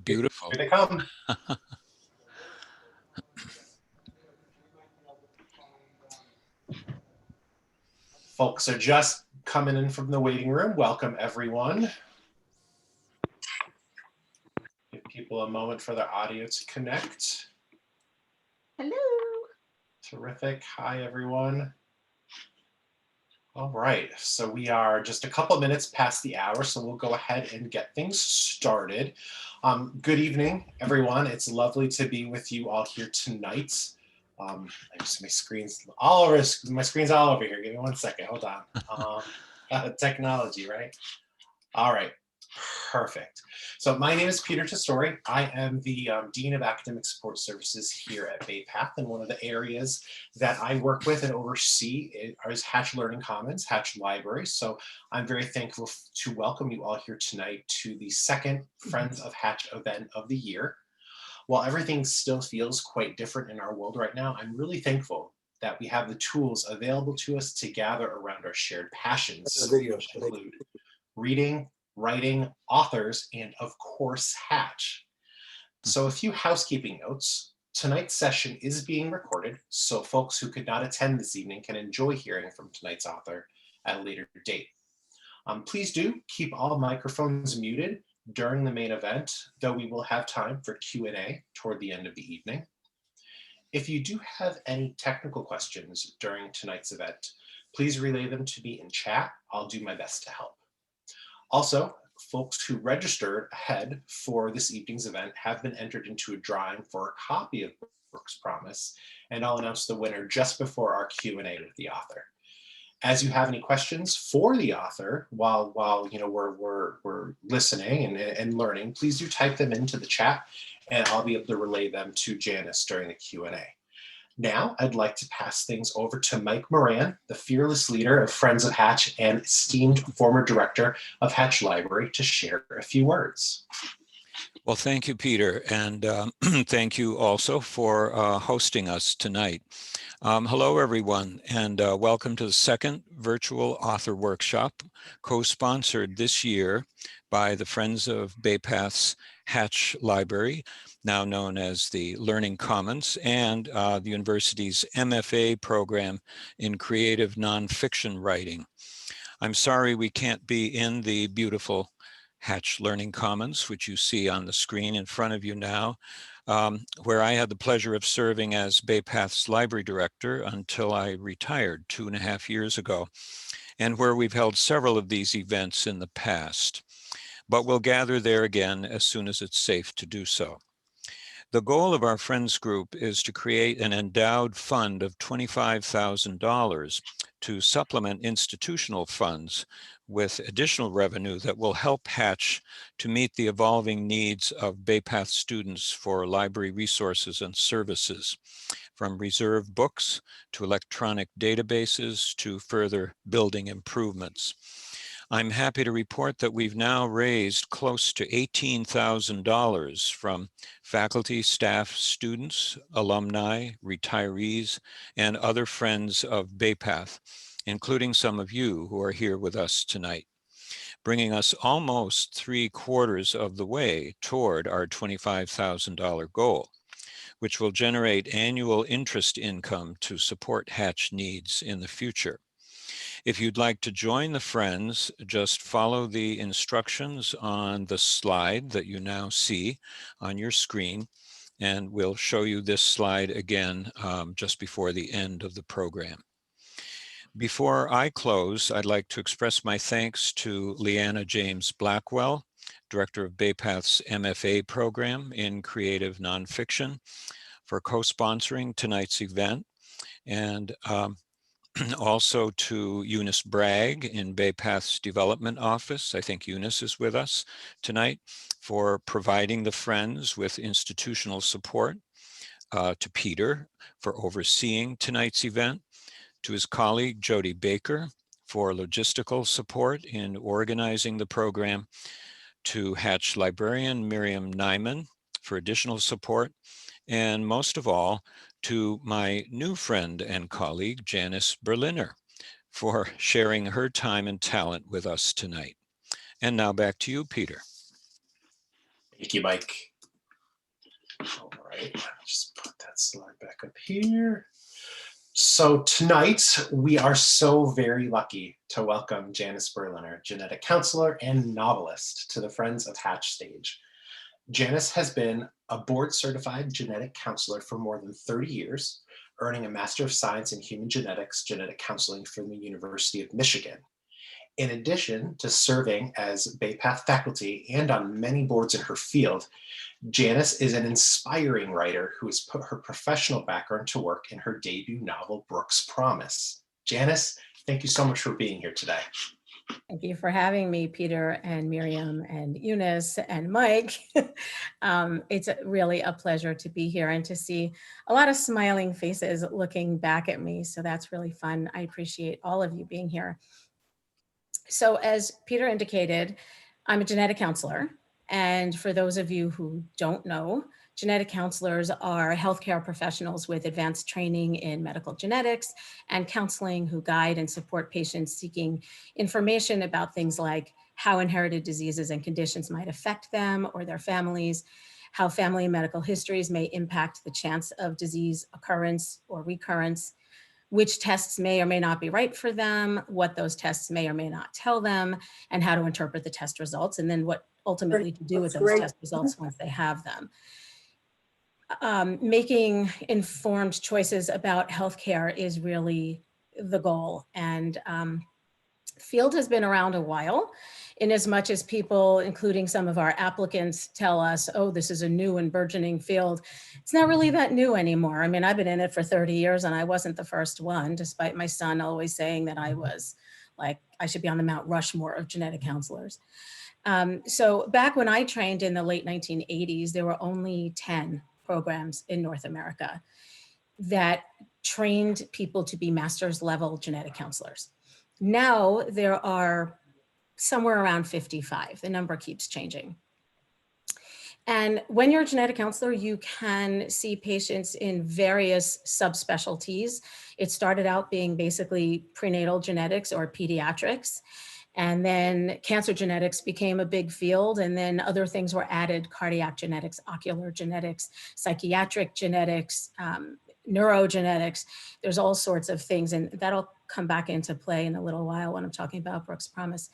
Beautiful. Here they come. Folks are just coming in from the waiting room. Welcome, everyone. Give people a moment for their audio to connect. Hello. Terrific. Hi, everyone. All right, so we are just a couple of minutes past the hour, so we'll go ahead and get things started. Good evening, everyone. It's lovely to be with you all here tonight. My screen's all over. My screen's all over here. Give me one second. Hold on. Technology, right? All right. Perfect. So my name is Peter Testori. I am the Dean of Academic Support Services here at BayPath, and one of the areas that I work with and oversee is Hatch Learning Commons, Hatch Library. So I'm very thankful to welcome you all here tonight to the second Friends of Hatch event of the year. While everything still feels quite different in our world right now, I'm really thankful that we have the tools available to us to gather around our shared passions, which include reading, writing, authors, and of course, Hatch. So a few housekeeping notes. Tonight's session is being recorded, so folks who could not attend this evening can enjoy hearing from tonight's author at a later date. Please do keep all microphones muted during the main event, though we will have time for Q&A toward the end of the evening. If you do have any technical questions during tonight's event, please relay them to me in chat. I'll do my best to help. Also, folks who registered ahead for this evening's event have been entered into a drawing for a copy of Brooke's Promise, and I'll announce the winner just before our Q&A with the author. As you have any questions for the author while we're listening and learning, please do type them into the chat, and I'll be able to relay them to Janice during the Q&A. Now, I'd like to pass things over to Mike Moran, the fearless leader of Friends of Hatch and esteemed former director of Hatch Library, to share a few words. Well, thank you, Peter, and thank you also for hosting us tonight. Hello, everyone, and welcome to the second virtual author workshop, co-sponsored this year by the Friends of BayPath's Hatch Library, now known as the Learning Commons, and the university's MFA program in creative nonfiction writing. I'm sorry we can't be in the beautiful Hatch Learning Commons, which you see on the screen in front of you now, where I had the pleasure of serving as BayPath's library director until I retired 2.5 years ago, and where we've held several of these events in the past. But we'll gather there again as soon as it's safe to do so. The goal of our Friends group is to create an endowed fund of $25,000 to supplement institutional funds with additional revenue that will help Hatch to meet the evolving needs of BayPath students for library resources and services, from reserved books to electronic databases to further building improvements. I'm happy to report that we've now raised close to $18,000 from faculty, staff, students, alumni, retirees, and other friends of BayPath, including some of you who are here with us tonight, bringing us almost 3/4 of the way toward our $25,000 goal, which will generate annual interest income to support Hatch needs in the future. If you'd like to join the Friends, just follow the instructions on the slide that you now see on your screen, and we'll show you this slide again just before the end of the program. Before I close, I'd like to express my thanks to Leanna James Blackwell, Director of BayPath's MFA program in creative nonfiction, for co-sponsoring tonight's event, and also to Eunice Bragg in BayPath's Development Office. I think Eunice is with us tonight, for providing the Friends with institutional support, to Peter for overseeing tonight's event, to his colleague Jody Baker for logistical support in organizing the program, to Hatch librarian Miriam Nyman for additional support, and most of all, to my new friend and colleague, Janice Berliner, for sharing her time and talent with us tonight. And now back to you, Peter. Thank you, Mike. right, just put that slide back up here. So tonight, we are so very lucky to welcome Janice Berliner, genetic counselor and novelist, to the Friends of Hatch stage. Janice has been a board-certified genetic counselor for more than 30 years, earning a Master of Science in Human Genetics, Genetic Counseling from the University of Michigan. In addition to serving as BayPath faculty and on many boards in her field, Janice is an inspiring writer who has put her professional background to work in her debut novel, Brooke's Promise. Janice, thank you so much for being here today. Thank you for having me, Peter and Miriam and Eunice and Mike. It's really a pleasure to be here and to see a lot of smiling faces looking back at me. So that's really fun. I appreciate all of you being here. So as Peter indicated, I'm a genetic counselor. And for those of you who don't know, genetic counselors are healthcare professionals with advanced training in medical genetics and counseling who guide and support patients seeking information about things like how inherited diseases and conditions might affect them or their families, how family and medical histories may impact the chance of disease occurrence or recurrence, which tests may or may not be right for them, what those tests may or may not tell them, and how to interpret the test results, and then what ultimately to do with those test results once they have them. Making informed choices about healthcare is really the goal. And field has been around a while, in as much as people, including some of our applicants, tell us, oh, this is a new and burgeoning field. It's not really that new anymore. I mean, I've been in it for 30 years and I wasn't the first one, despite my son always saying that I was like, I should be on the Mount Rushmore of genetic counselors. So back when I trained in the late 1980s, there were only 10 programs in North America that trained people to be master's level genetic counselors. Now there are somewhere around 55. The number keeps changing. And when you're a genetic counselor, you can see patients in various subspecialties. It started out being basically prenatal genetics or pediatrics. And then cancer genetics became a big field, and then other things were added: cardiac genetics, ocular genetics, psychiatric genetics, neurogenetics. There's all sorts of things, and that'll come back into play in a little while when I'm talking about Brooke's Promise.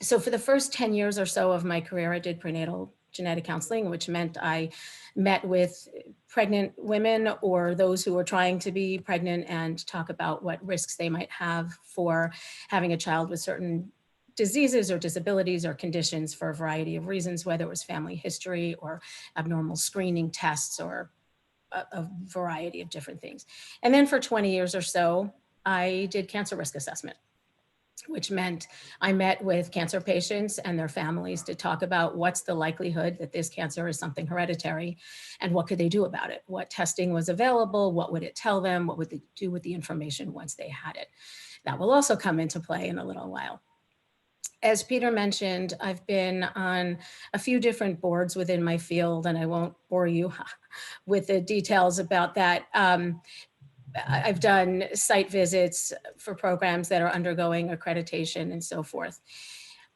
So for the first 10 years or so of my career, I did prenatal genetic counseling, which meant I met with pregnant women or those who were trying to be pregnant and talk about what risks they might have for having a child with certain diseases or disabilities or conditions for a variety of reasons, whether it was family history or abnormal screening tests or a variety of different things. And then for 20 years or so, I did cancer risk assessment, which meant I met with cancer patients and their families to talk about what's the likelihood that this cancer is something hereditary and what could they do about it? What testing was available? What would it tell them? What would they do with the information once they had it? That will also come into play in a little while. As Peter mentioned, I've been on a few different boards within my field, and I won't bore you with the details about that. I've done site visits for programs that are undergoing accreditation and so forth.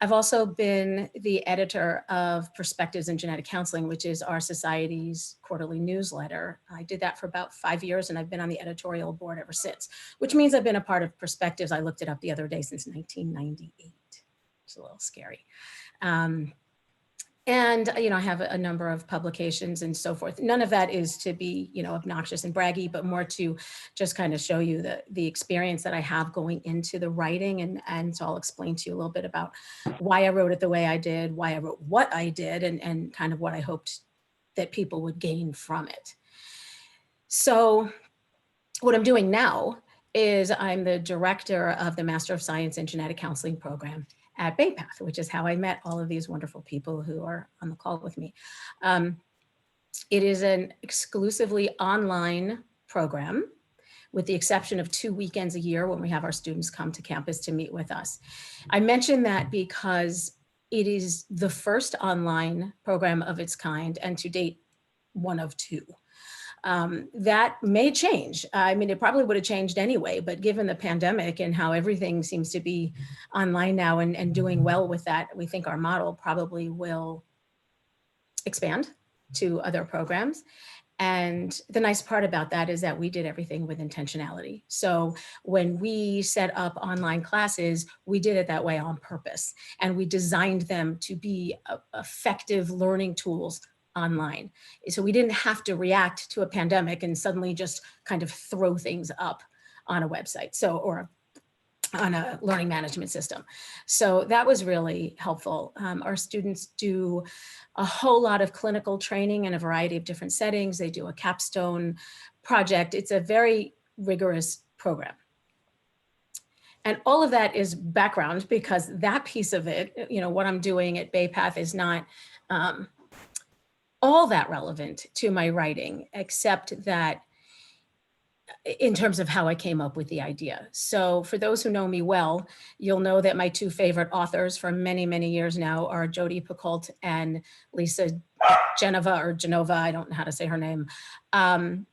I've also been the editor of Perspectives in Genetic Counseling, which is our society's quarterly newsletter. I did that for about 5 years, and I've been on the editorial board ever since, which means I've been a part of Perspectives. I looked it up the other day, since 1998. It's a little scary. And, I have a number of publications and so forth. None of that is to be, obnoxious and braggy, but more to just kind of show you the experience that I have going into the writing. And so I'll explain to you a little bit about why I wrote it the way I did, why I wrote what I did, and kind of what I hoped that people would gain from it. So what I'm doing now is I'm the director of the Master of Science in Genetic Counseling program at BayPath, which is how I met all of these wonderful people who are on the call with me. It is an exclusively online program, with the exception of 2 weekends a year when we have our students come to campus to meet with us. I mention that because it is the first online program of its kind, and to date, one of two. That may change. I mean, it probably would have changed anyway, but given the pandemic and how everything seems to be online now and doing well with that, we think our model probably will expand. to other programs. And the nice part about that is that we did everything with intentionality. So when we set up online classes, we did it that way on purpose. And we designed them to be effective learning tools online. So we didn't have to react to a pandemic and suddenly just kind of throw things up on a website. So, or on a learning management system. So that was really helpful. Our students do a whole lot of clinical training in a variety of different settings. They do a capstone project. It's a very rigorous program. And all of that is background because that piece of it, you know, what I'm doing at Bay Path is not all that relevant to my writing, except that in terms of how I came up with the idea. So for those who know me well, you'll know that my two favorite authors for many, many years now are Jodi Picoult and Lisa Genova, I don't know how to say her name. And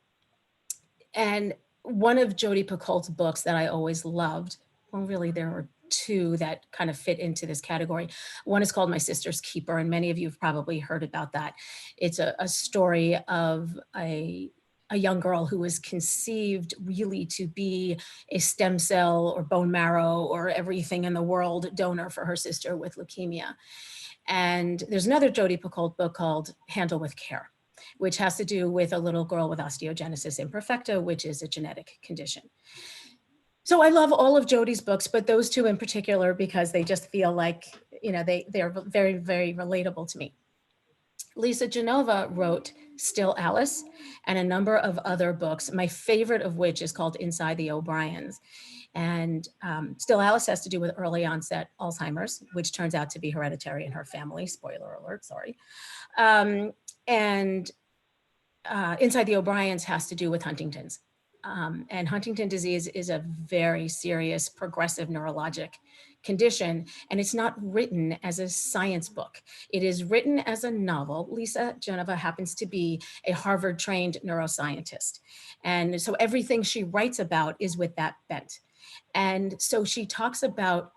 one of Jodi Picoult's books that I always loved, well, really there are two that kind of fit into this category. One is called My Sister's Keeper, and many of you have probably heard about that. It's a story of a young girl who was conceived really to be a stem cell or bone marrow or everything in the world donor for her sister with leukemia. And there's another Jodi Picoult book called Handle with Care, which has to do with a little girl with osteogenesis imperfecta, which is a genetic condition. So I love all of Jodi's books, but those two in particular, because they just feel like, you know, they're very, very relatable to me. Lisa Genova wrote Still Alice and a number of other books, my favorite of which is called Inside the O'Briens. And Still Alice has to do with early onset Alzheimer's, which turns out to be hereditary in her family. Spoiler alert, sorry. And Inside the O'Briens has to do with Huntington's. And Huntington disease is a very serious progressive neurologic condition, and it's not written as a science book. It is written as a novel. Lisa Genova happens to be a Harvard-trained neuroscientist. And so everything she writes about is with that bent. And so she talks about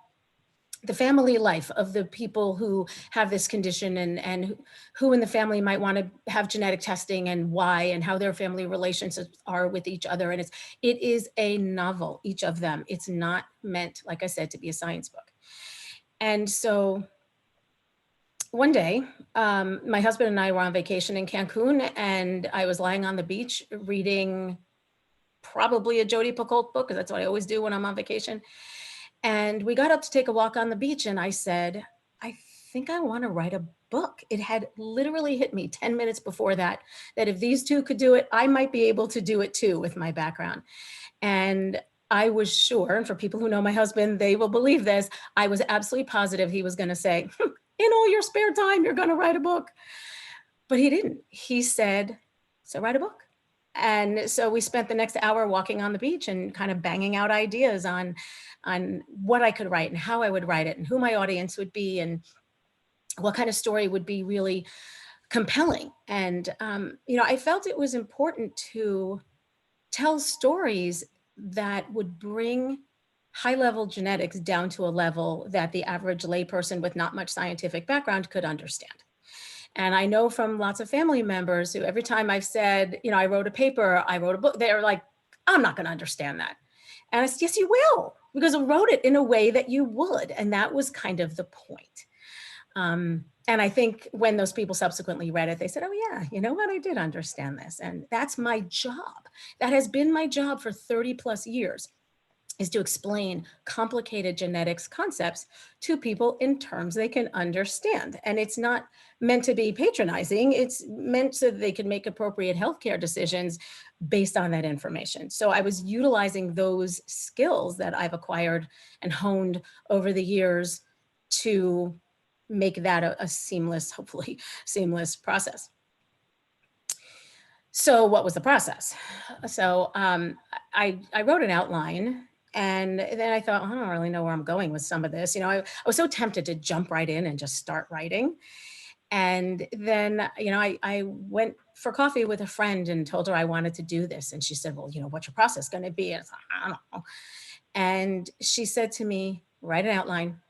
the family life of the people who have this condition and who in the family might want to have genetic testing and why and how their family relationships are with each other. And it is a novel, each of them. It's not meant, like I said, to be a science book. And so one day, my husband and I were on vacation in Cancun, and I was lying on the beach reading probably a Jodi Picoult book, because that's what I always do when I'm on vacation. And we got up to take a walk on the beach, and I said, I think I want to write a book. It had literally hit me 10 minutes before that if these two could do it, I might be able to do it too with my background. And I was sure, and for people who know my husband, they will believe this, I was absolutely positive he was going to say, in all your spare time, you're going to write a book. But he didn't. He said, so write a book. And so we spent the next hour walking on the beach and kind of banging out ideas on what I could write and how I would write it and who my audience would be and what kind of story would be really compelling. And, you know, I felt it was important to tell stories that would bring high-level genetics down to a level that the average layperson with not much scientific background could understand. And I know from lots of family members who every time I've said, you know, I wrote a paper, I wrote a book, they're like, I'm not going to understand that. And I said, yes, you will, because I wrote it in a way that you would. And that was kind of the point. And I think when those people subsequently read it, they said, oh yeah, you know what, I did understand this. And that's my job. That has been my job for 30 plus years, is to explain complicated genetics concepts to people in terms they can understand. And it's not meant to be patronizing. It's meant so that they can make appropriate healthcare decisions based on that information. So I was utilizing those skills that I've acquired and honed over the years to make that a seamless, hopefully seamless process. So what was the process? So I wrote an outline. And then I thought, I don't really know where I'm going with some of this. You know, I was so tempted to jump right in and just start writing. And then, you know, I went for coffee with a friend and told her I wanted to do this. And she said, well, you know, what's your process going to be? And I thought, I don't know. And she said to me, write an outline,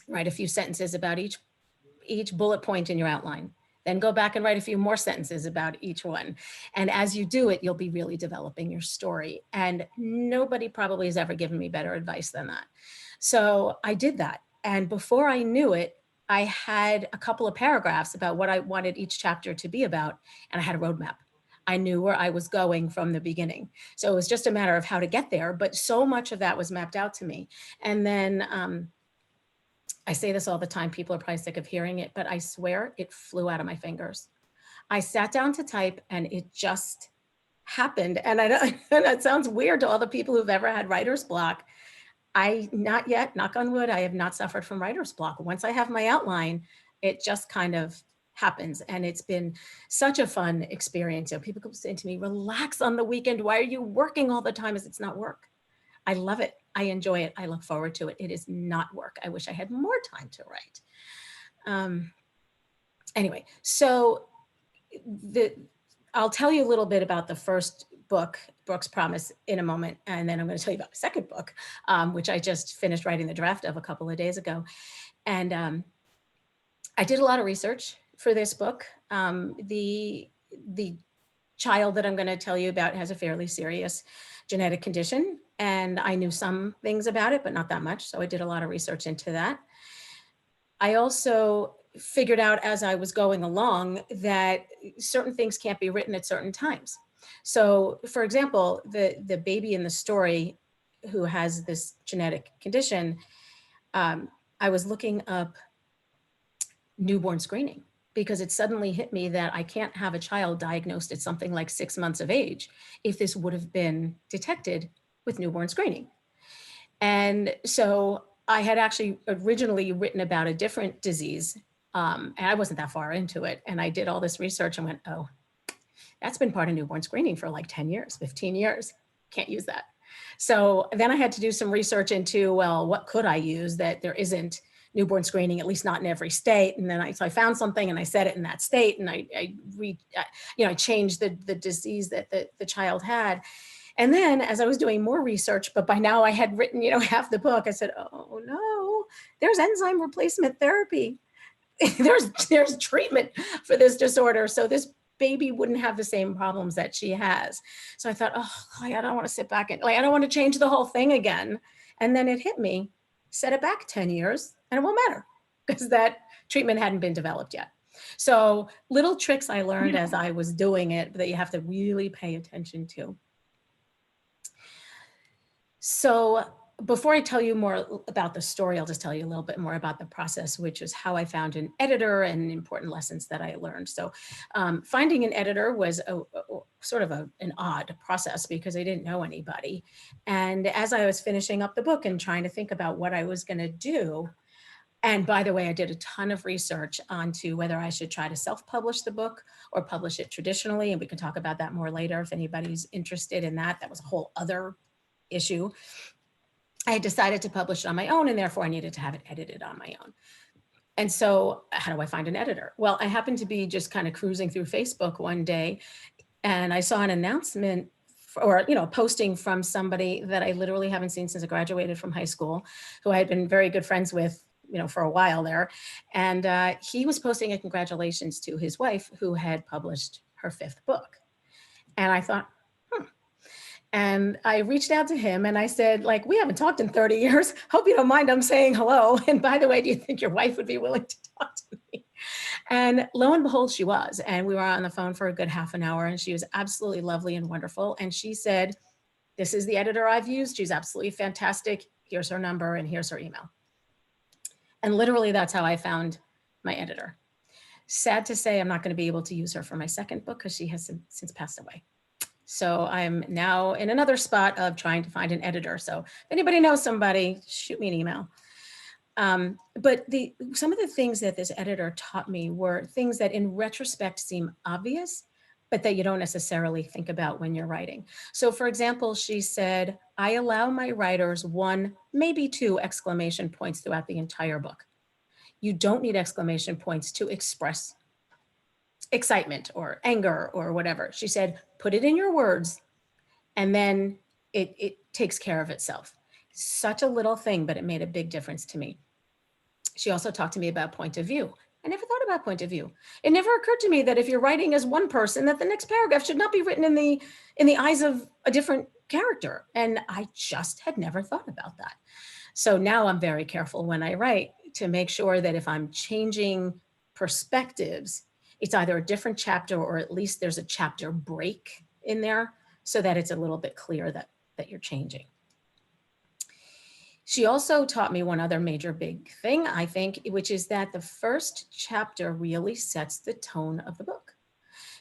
write a few sentences about each bullet point in your outline, Then go back and write a few more sentences about each one. And as you do it, you'll be really developing your story. And nobody probably has ever given me better advice than that. So I did that. And before I knew it, I had a couple of paragraphs about what I wanted each chapter to be about, and I had a roadmap. I knew where I was going from the beginning. So it was just a matter of how to get there, but so much of that was mapped out to me. And then I say this all the time, people are probably sick of hearing it, but I swear it flew out of my fingers. I sat down to type and it just happened. And and it sounds weird to all the people who've ever had writer's block. Not yet, knock on wood, I have not suffered from writer's block. Once I have my outline, it just kind of happens. And it's been such a fun experience. You know, people come saying to me, relax on the weekend. Why are you working all the time? It's not work. I love it. I enjoy it. I look forward to it. It is not work. I wish I had more time to write. Anyway, so I'll tell you a little bit about the first book, Brooke's Promise, in a moment. And then I'm going to tell you about the second book, which I just finished writing the draft of a couple of days ago. And I did a lot of research for this book. The child that I'm going to tell you about has a fairly serious genetic condition. And I knew some things about it, but not that much. So I did a lot of research into that. I also figured out as I was going along that certain things can't be written at certain times. So for example, the baby in the story who has this genetic condition, I was looking up newborn screening because it suddenly hit me that I can't have a child diagnosed at something like 6 months of age if this would have been detected with newborn screening. And so I had actually originally written about a different disease, and I wasn't that far into it. And I did all this research and went, oh, that's been part of newborn screening for like 10 years, 15 years. Can't use that. So then I had to do some research into, well, what could I use that there isn't newborn screening, at least not in every state. And then so I found something and I said it in that state, and I changed the disease that the child had. And then as I was doing more research, but by now I had written, half the book, I said, oh no, there's enzyme replacement therapy. there's treatment for this disorder. So this baby wouldn't have the same problems that she has. So I thought, oh, I don't want to sit back and I don't want to change the whole thing again. And then it hit me, set it back 10 years and it won't matter because that treatment hadn't been developed yet. So little tricks I learned as I was doing it that you have to really pay attention to. So before I tell you more about the story, I'll just tell you a little bit more about the process, which is how I found an editor and important lessons that I learned. So finding an editor was sort of an odd process because I didn't know anybody. And as I was finishing up the book and trying to think about what I was going to do, and by the way, I did a ton of research onto whether I should try to self-publish the book or publish it traditionally. And we can talk about that more later if anybody's interested in that. That was a whole other issue. I had decided to publish it on my own, and therefore I needed to have it edited on my own. And so how do I find an editor? Well, I happened to be just kind of cruising through Facebook one day, and I saw an announcement or posting from somebody that I literally haven't seen since I graduated from high school, who I had been very good friends with for a while there. And he was posting a congratulations to his wife who had published her 5th book. And I thought, And I reached out to him and I said, we haven't talked in 30 years. Hope you don't mind I'm saying hello. And by the way, do you think your wife would be willing to talk to me? And lo and behold, she was. And we were on the phone for a good half an hour and she was absolutely lovely and wonderful. And she said, this is the editor I've used. She's absolutely fantastic. Here's her number and here's her email. And literally that's how I found my editor. Sad to say, I'm not going to be able to use her for my 2nd book because she has since passed away. So I'm now in another spot of trying to find an editor. So if anybody knows somebody, shoot me an email. But some of the things that this editor taught me were things that in retrospect seem obvious, but that you don't necessarily think about when you're writing. So for example, she said, I allow my writers 1, maybe 2 exclamation points throughout the entire book. You don't need exclamation points to express excitement or anger or whatever. She said, put it in your words and then it takes care of itself. Such a little thing, but it made a big difference to me. She also talked to me about point of view. I never thought about point of view. It never occurred to me that if you're writing as one person, that the next paragraph should not be written in the eyes of a different character. And I just had never thought about that. So now I'm very careful when I write to make sure that if I'm changing perspectives, it's either a different chapter or at least there's a chapter break in there so that it's a little bit clear that you're changing. She also taught me one other major big thing, I think, which is that the first chapter really sets the tone of the book.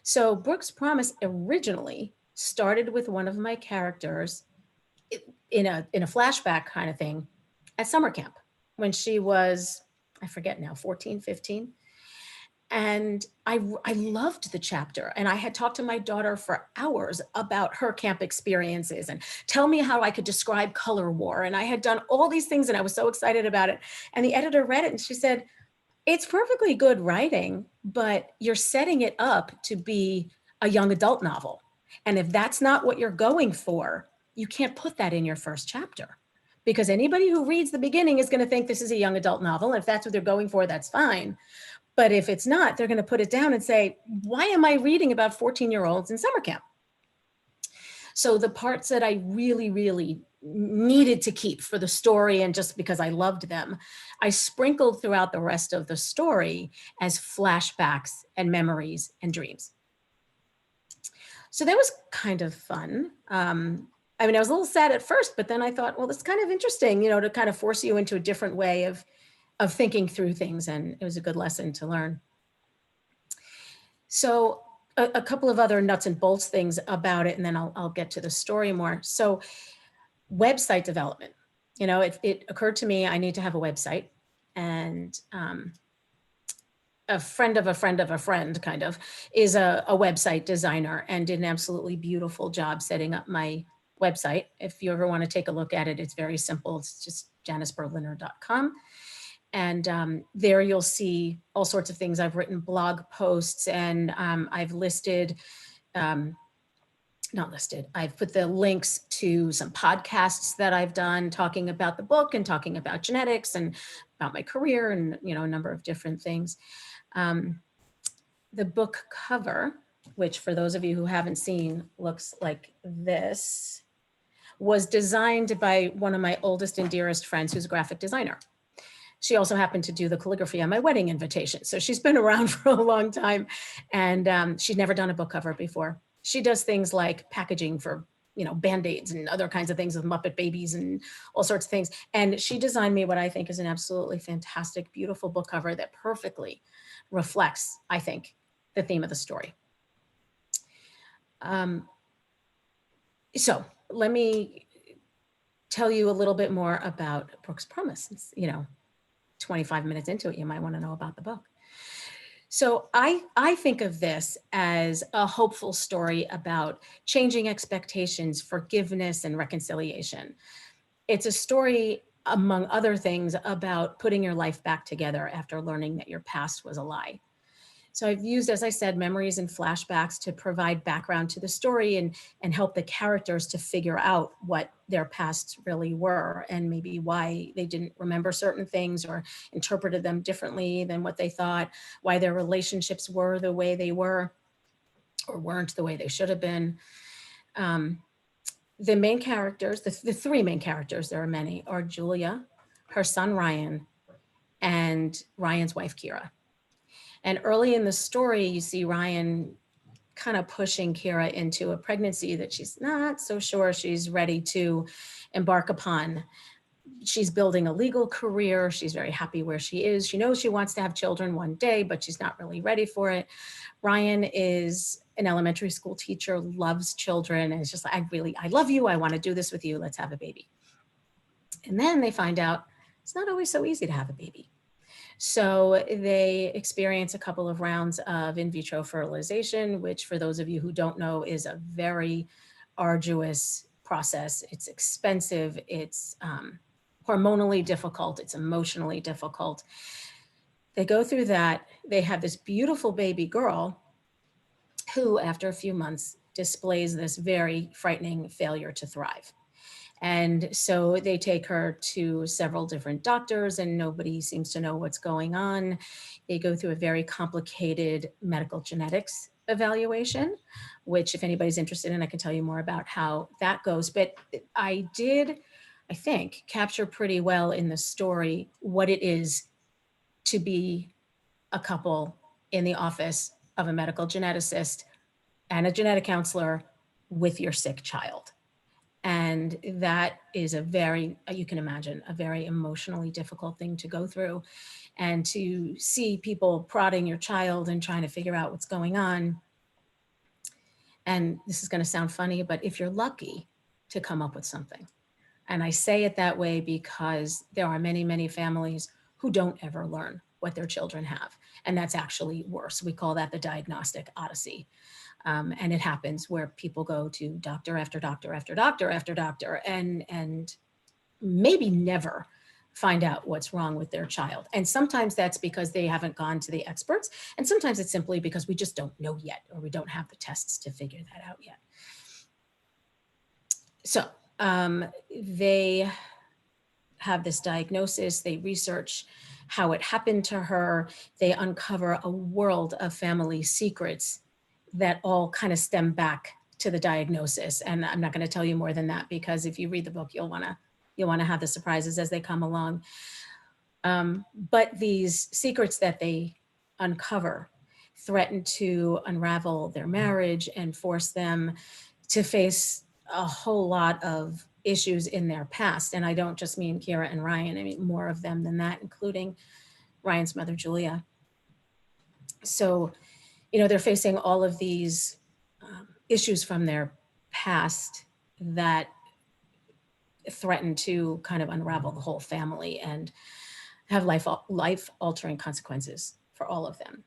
So Brooke's Promise originally started with one of my characters in a flashback kind of thing at summer camp when she was, I forget now, 14, 15. And I loved the chapter, and I had talked to my daughter for hours about her camp experiences and tell me how I could describe color war. And I had done all these things and I was so excited about it. And the editor read it and she said, it's perfectly good writing, but you're setting it up to be a young adult novel. And if that's not what you're going for, you can't put that in your first chapter, because anybody who reads the beginning is going to think this is a young adult novel. And if that's what they're going for, that's fine. But if it's not, they're going to put it down and say, why am I reading about 14-year-olds in summer camp? So the parts that I really, really needed to keep for the story and just because I loved them, I sprinkled throughout the rest of the story as flashbacks and memories and dreams. So that was kind of fun. I mean, I was a little sad at first, but then I thought, well, that's kind of interesting, to kind of force you into a different way of thinking through things. And it was a good lesson to learn. So a couple of other nuts and bolts things about it, and then I'll get to the story more. So website development, it occurred to me I need to have a website, and a friend of a friend of a friend kind of is a website designer and did an absolutely beautiful job setting up my website. If you ever want to take a look at it, it's very simple. It's just janiceberliner.com. And there you'll see all sorts of things. I've written blog posts, and I've listed, I've put the links to some podcasts that I've done talking about the book and talking about genetics and about my career and, a number of different things. The book cover, which for those of you who haven't seen, looks like this, was designed by one of my oldest and dearest friends who's a graphic designer. She also happened to do the calligraphy on my wedding invitation. So she's been around for a long time, and she'd never done a book cover before. She does things like packaging for, Band-Aids and other kinds of things with Muppet babies and all sorts of things. And she designed me what I think is an absolutely fantastic, beautiful book cover that perfectly reflects, I think, the theme of the story. So let me tell you a little bit more about Brooke's Promise. 25 minutes into it, you might want to know about the book. So I think of this as a hopeful story about changing expectations, forgiveness, and reconciliation. It's a story, among other things, about putting your life back together after learning that your past was a lie. So I've used, as I said, memories and flashbacks to provide background to the story and help the characters to figure out what their pasts really were and maybe why they didn't remember certain things or interpreted them differently than what they thought, why their relationships were the way they were or weren't the way they should have been. The main characters, the three main characters, there are many, are Julia, her son Ryan, and Ryan's wife Kira. And early in the story, you see Ryan kind of pushing Kira into a pregnancy that she's not so sure she's ready to embark upon. She's building a legal career. She's very happy where she is. She knows she wants to have children one day, but she's not really ready for it. Ryan is an elementary school teacher, loves children, and it's just like, I love you. I want to do this with you. Let's have a baby. And then they find out it's not always so easy to have a baby. So they experience a couple of rounds of in vitro fertilization, which for those of you who don't know is a very arduous process. It's expensive, it's hormonally difficult, it's emotionally difficult. They go through that. They have this beautiful baby girl who, after a few months, displays this very frightening failure to thrive. And so they take her to several different doctors and nobody seems to know what's going on. They go through a very complicated medical genetics evaluation, which if anybody's interested in, I can tell you more about how that goes. But I did, I think, capture pretty well in the story what it is to be a couple in the office of a medical geneticist and a genetic counselor with your sick child. And that is a very, you can imagine, a very emotionally difficult thing to go through. And to see people prodding your child and trying to figure out what's going on. And this is going to sound funny, but if you're lucky to come up with something. And I say it that way because there are many, many families who don't ever learn what their children have. And that's actually worse. We call that the diagnostic odyssey. And it happens where people go to doctor after doctor after doctor after doctor and maybe never find out what's wrong with their child. And sometimes that's because they haven't gone to the experts. And sometimes it's simply because we just don't know yet, or we don't have the tests to figure that out yet. So they have this diagnosis, they research how it happened to her, they uncover a world of family secrets that all kind of stem back to the diagnosis. And I'm not going to tell you more than that, because if you read the book, you'll want to have the surprises as they come along. But these secrets that they uncover threaten to unravel their marriage and force them to face a whole lot of issues in their past. And I don't just mean Kira and Ryan, I mean more of them than that, including Ryan's mother, Julia. So, they're facing all of these issues from their past that threaten to kind of unravel the whole family and have life-altering consequences for all of them.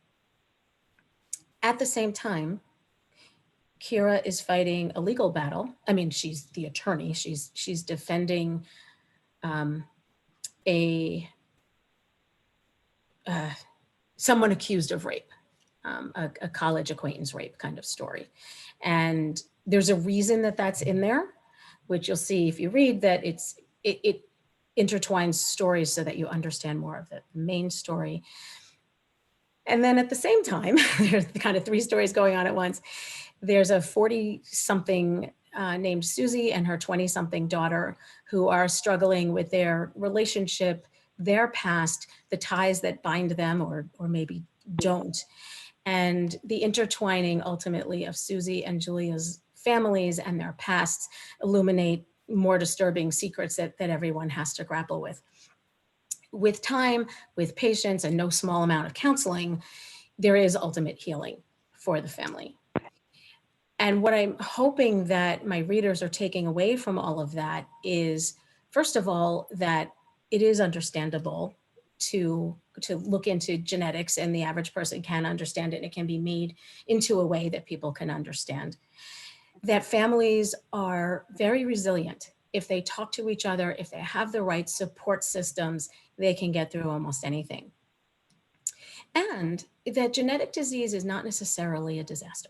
At the same time, Kira is fighting a legal battle. I mean, she's the attorney. She's defending someone accused of rape. A college acquaintance rape kind of story. And there's a reason that that's in there, which you'll see if you read that it intertwines stories so that you understand more of the main story. And then at the same time, there's kind of three stories going on at once. There's a 40-something named Susie and her 20-something daughter who are struggling with their relationship, their past, the ties that bind them or maybe don't. And the intertwining ultimately of Susie and Julia's families and their pasts illuminate more disturbing secrets that everyone has to grapple with. With time, with patience, and no small amount of counseling, there is ultimate healing for the family. And what I'm hoping that my readers are taking away from all of that is, first of all, that it is understandable to look into genetics, and the average person can understand it, and it can be made into a way that people can understand. That families are very resilient. If they talk to each other, if they have the right support systems, they can get through almost anything. And that genetic disease is not necessarily a disaster.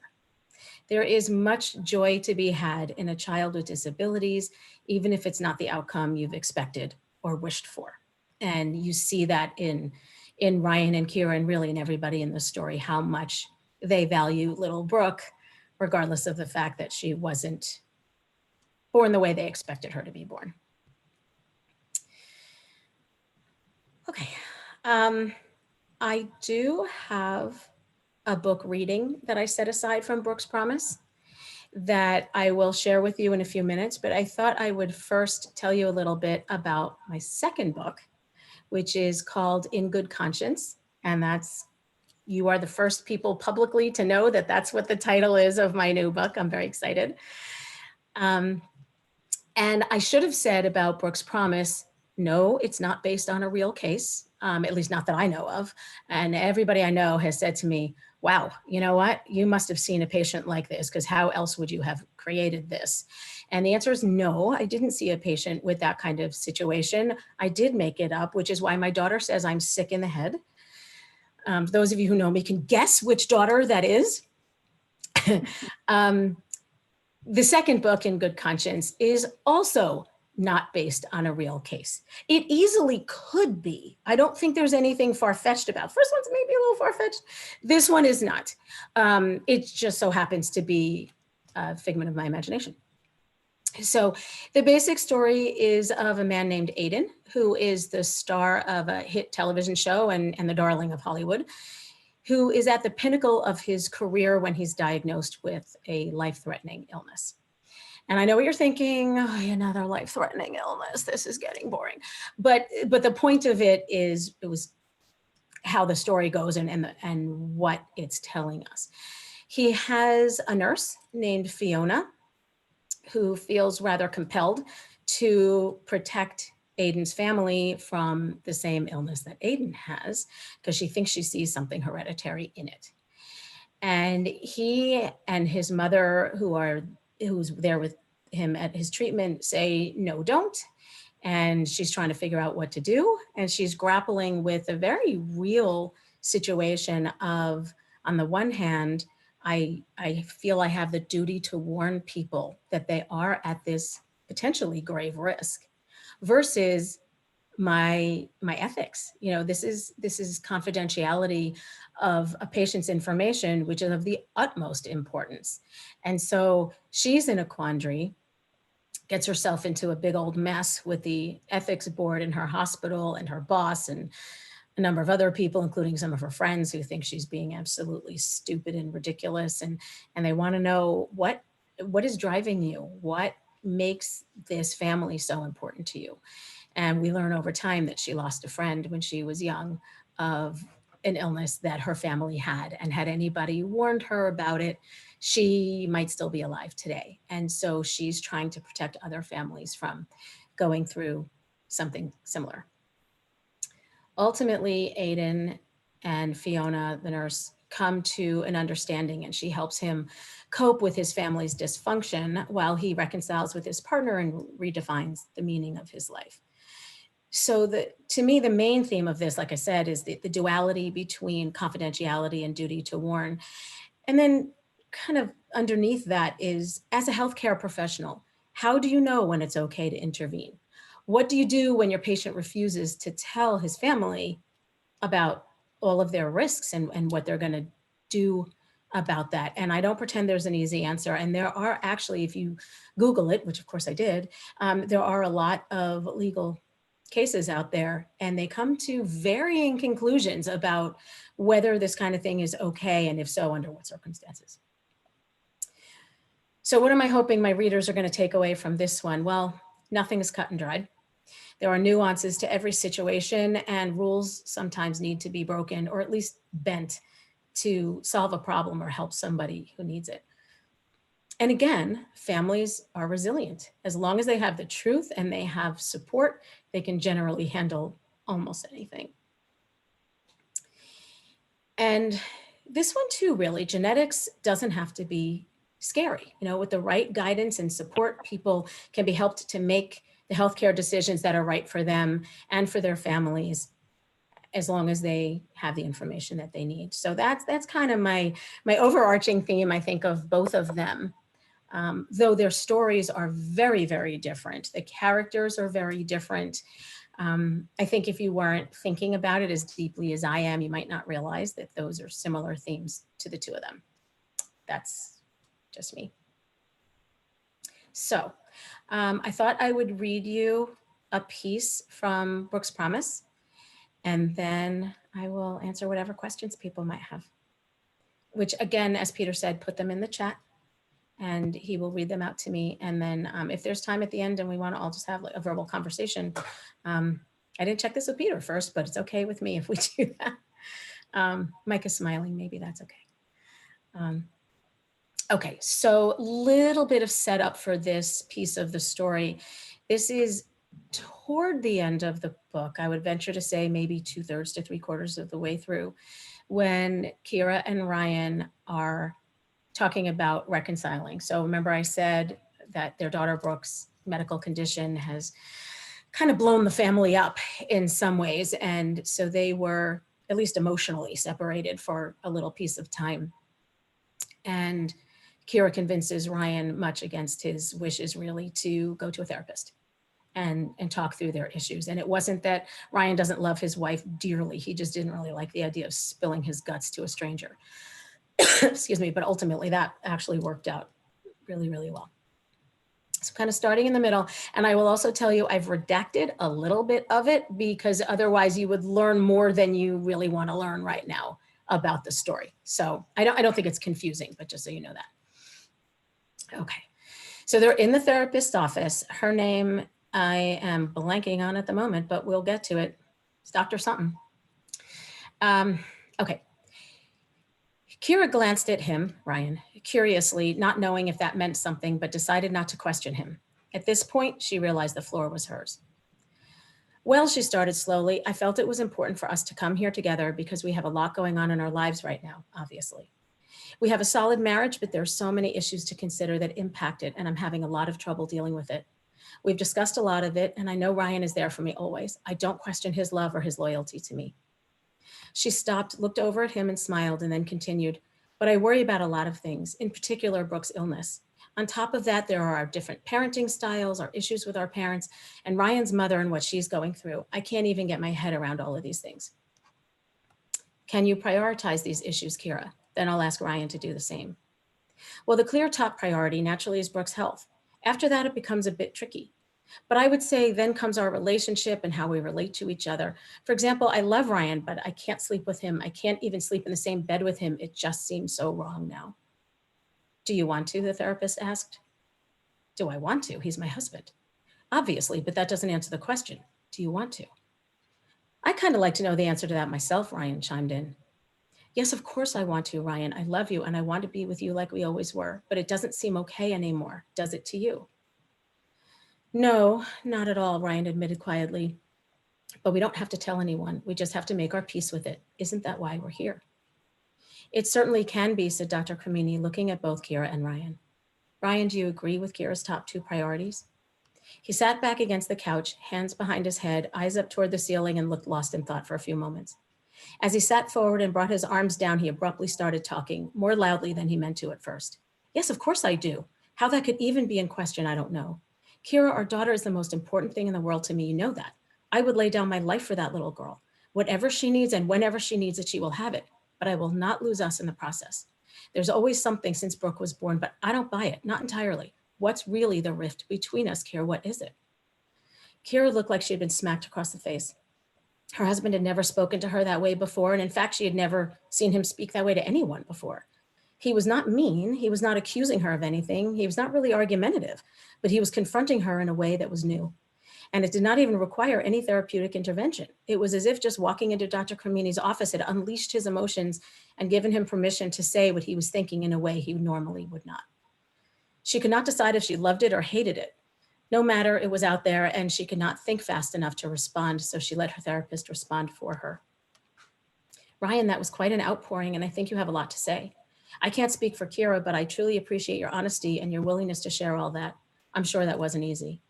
There is much joy to be had in a child with disabilities, even if it's not the outcome you've expected or wished for. And you see that in Ryan and Kira, and really in everybody in the story, how much they value little Brooke, regardless of the fact that she wasn't born the way they expected her to be born. Okay, I do have a book reading that I set aside from Brooke's Promise that I will share with you in a few minutes, but I thought I would first tell you a little bit about my second book, which is called In Good Conscience. And you are the first people publicly to know that that's what the title is of my new book. I'm very excited. And I should have said about Brooke's Promise, no, it's not based on a real case, at least not that I know of. And everybody I know has said to me, wow, you know what? You must have seen a patient like this, because how else would you have created this? And the answer is no, I didn't see a patient with that kind of situation. I did make it up, which is why my daughter says I'm sick in the head. Those of you who know me can guess which daughter that is. The second book, In Good Conscience, is also not based on a real case. It easily could be. I don't think there's anything far-fetched about. First one's maybe a little far-fetched. This one is not. It just so happens to be a figment of my imagination. So the basic story is of a man named Aiden, who is the star of a hit television show and the darling of Hollywood, who is at the pinnacle of his career when he's diagnosed with a life-threatening illness. And I know what you're thinking, oh, another life-threatening illness, this is getting boring. But the point of it was how the story goes and what it's telling us. He has a nurse named Fiona who feels rather compelled to protect Aiden's family from the same illness that Aiden has, because she thinks she sees something hereditary in it. And he and his mother, who's there with him at his treatment, say, no, don't. And she's trying to figure out what to do. And she's grappling with a very real situation of, on the one hand, I feel I have the duty to warn people that they are at this potentially grave risk, versus my ethics. This is confidentiality of a patient's information, which is of the utmost importance. And so she's in a quandary, gets herself into a big old mess with the ethics board in her hospital and her boss and a number of other people, including some of her friends, who think she's being absolutely stupid and ridiculous. And they want to know what is driving you? What makes this family so important to you? And we learn over time that she lost a friend when she was young of an illness that her family had. And had anybody warned her about it, she might still be alive today. And so she's trying to protect other families from going through something similar. Ultimately, Aiden and Fiona, the nurse, come to an understanding, and she helps him cope with his family's dysfunction while he reconciles with his partner and redefines the meaning of his life. So to me, the main theme of this, like I said, is the duality between confidentiality and duty to warn. And then kind of underneath that is, as a healthcare professional, how do you know when it's okay to intervene? What do you do when your patient refuses to tell his family about all of their risks and what they're going to do about that? And I don't pretend there's an easy answer. And there are actually, if you Google it, which of course I did, there are a lot of legal cases out there, and they come to varying conclusions about whether this kind of thing is okay, and if so, under what circumstances. So what am I hoping my readers are going to take away from this one? Well, nothing is cut and dried. There are nuances to every situation, and rules sometimes need to be broken or at least bent to solve a problem or help somebody who needs it. And again, families are resilient. As long as they have the truth and they have support, they can generally handle almost anything. And this one too, really, genetics doesn't have to be scary. With the right guidance and support, people can be helped to make the healthcare decisions that are right for them and for their families, as long as they have the information that they need. So that's kind of my overarching theme, I think, of both of them. Though their stories are very, very different. The characters are very different. I think if you weren't thinking about it as deeply as I am, you might not realize that those are similar themes to the two of them. That's just me. So I thought I would read you a piece from Brooke's Promise, and then I will answer whatever questions people might have, which again, as Peter said, put them in the chat and he will read them out to me. And then if there's time at the end and we want to all just have like a verbal conversation, I didn't check this with Peter first, but it's okay with me if we do that. Mike is smiling, maybe that's okay. Okay, so little bit of setup for this piece of the story. This is toward the end of the book. I would venture to say maybe 2/3 to 3/4 of the way through, when Kira and Ryan are talking about reconciling. So remember I said that their daughter Brooke's medical condition has kind of blown the family up in some ways. And so they were, at least emotionally, separated for a little piece of time. And Kira convinces Ryan, much against his wishes really, to go to a therapist. and talk through their issues. And it wasn't that Ryan doesn't love his wife dearly. He just didn't really like the idea of spilling his guts to a stranger. Excuse me, but ultimately that actually worked out really, really well. So kind of starting in the middle. And I will also tell you, I've redacted a little bit of it because otherwise you would learn more than you really want to learn right now about the story. So I don't think it's confusing, but just so you know that. Okay. So they're in the therapist's office. Her name, I am blanking on at the moment, but we'll get to it. It's Dr. something. Okay. Kira glanced at him, Ryan, curiously, not knowing if that meant something, but decided not to question him. At this point, she realized the floor was hers. Well, she started slowly, I felt it was important for us to come here together because we have a lot going on in our lives right now, obviously. We have a solid marriage, but there are so many issues to consider that impact it, and I'm having a lot of trouble dealing with it. We've discussed a lot of it, and I know Ryan is there for me always. I don't question his love or his loyalty to me. She stopped, looked over at him and smiled, and then continued, but I worry about a lot of things, in particular Brooke's illness. On top of that, there are our different parenting styles, our issues with our parents, and Ryan's mother and what she's going through. I can't even get my head around all of these things. Can you prioritize these issues, Kira? Then I'll ask Ryan to do the same. Well, the clear top priority naturally is Brooke's health. After that, it becomes a bit tricky. But I would say then comes our relationship and how we relate to each other. For example, I love Ryan, but I can't sleep with him. I can't even sleep in the same bed with him. It just seems so wrong now. Do you want to? The therapist asked. Do I want to? He's my husband. Obviously, but that doesn't answer the question. Do you want to? I kind of like to know the answer to that myself, Ryan chimed in. Yes, of course I want to, Ryan. I love you and I want to be with you like we always were, but it doesn't seem okay anymore. Does it to you? No, not at all, Ryan admitted quietly. But we don't have to tell anyone. We just have to make our peace with it. Isn't that why we're here? It certainly can be, said Dr. Cremini, looking at both Kira and Ryan. Ryan, do you agree with Kira's top two priorities? He sat back against the couch, hands behind his head, eyes up toward the ceiling, and looked lost in thought for a few moments. As he sat forward and brought his arms down, he abruptly started talking, more loudly than he meant to at first. Yes, of course I do. How that could even be in question, I don't know. Kira, our daughter, is the most important thing in the world to me. You know that. I would lay down my life for that little girl. Whatever she needs and whenever she needs it, she will have it. But I will not lose us in the process. There's always something since Brooke was born, but I don't buy it, not entirely. What's really the rift between us, Kira? What is it? Kira looked like she had been smacked across the face. Her husband had never spoken to her that way before, and in fact, she had never seen him speak that way to anyone before. He was not mean. He was not accusing her of anything. He was not really argumentative, but he was confronting her in a way that was new. And it did not even require any therapeutic intervention. It was as if just walking into Dr. Cremini's office had unleashed his emotions and given him permission to say what he was thinking in a way he normally would not. She could not decide if she loved it or hated it. No matter, it was out there and she could not think fast enough to respond, so she let her therapist respond for her. Ryan, that was quite an outpouring, and I think you have a lot to say. I can't speak for Kira, but I truly appreciate your honesty and your willingness to share all that. I'm sure that wasn't easy.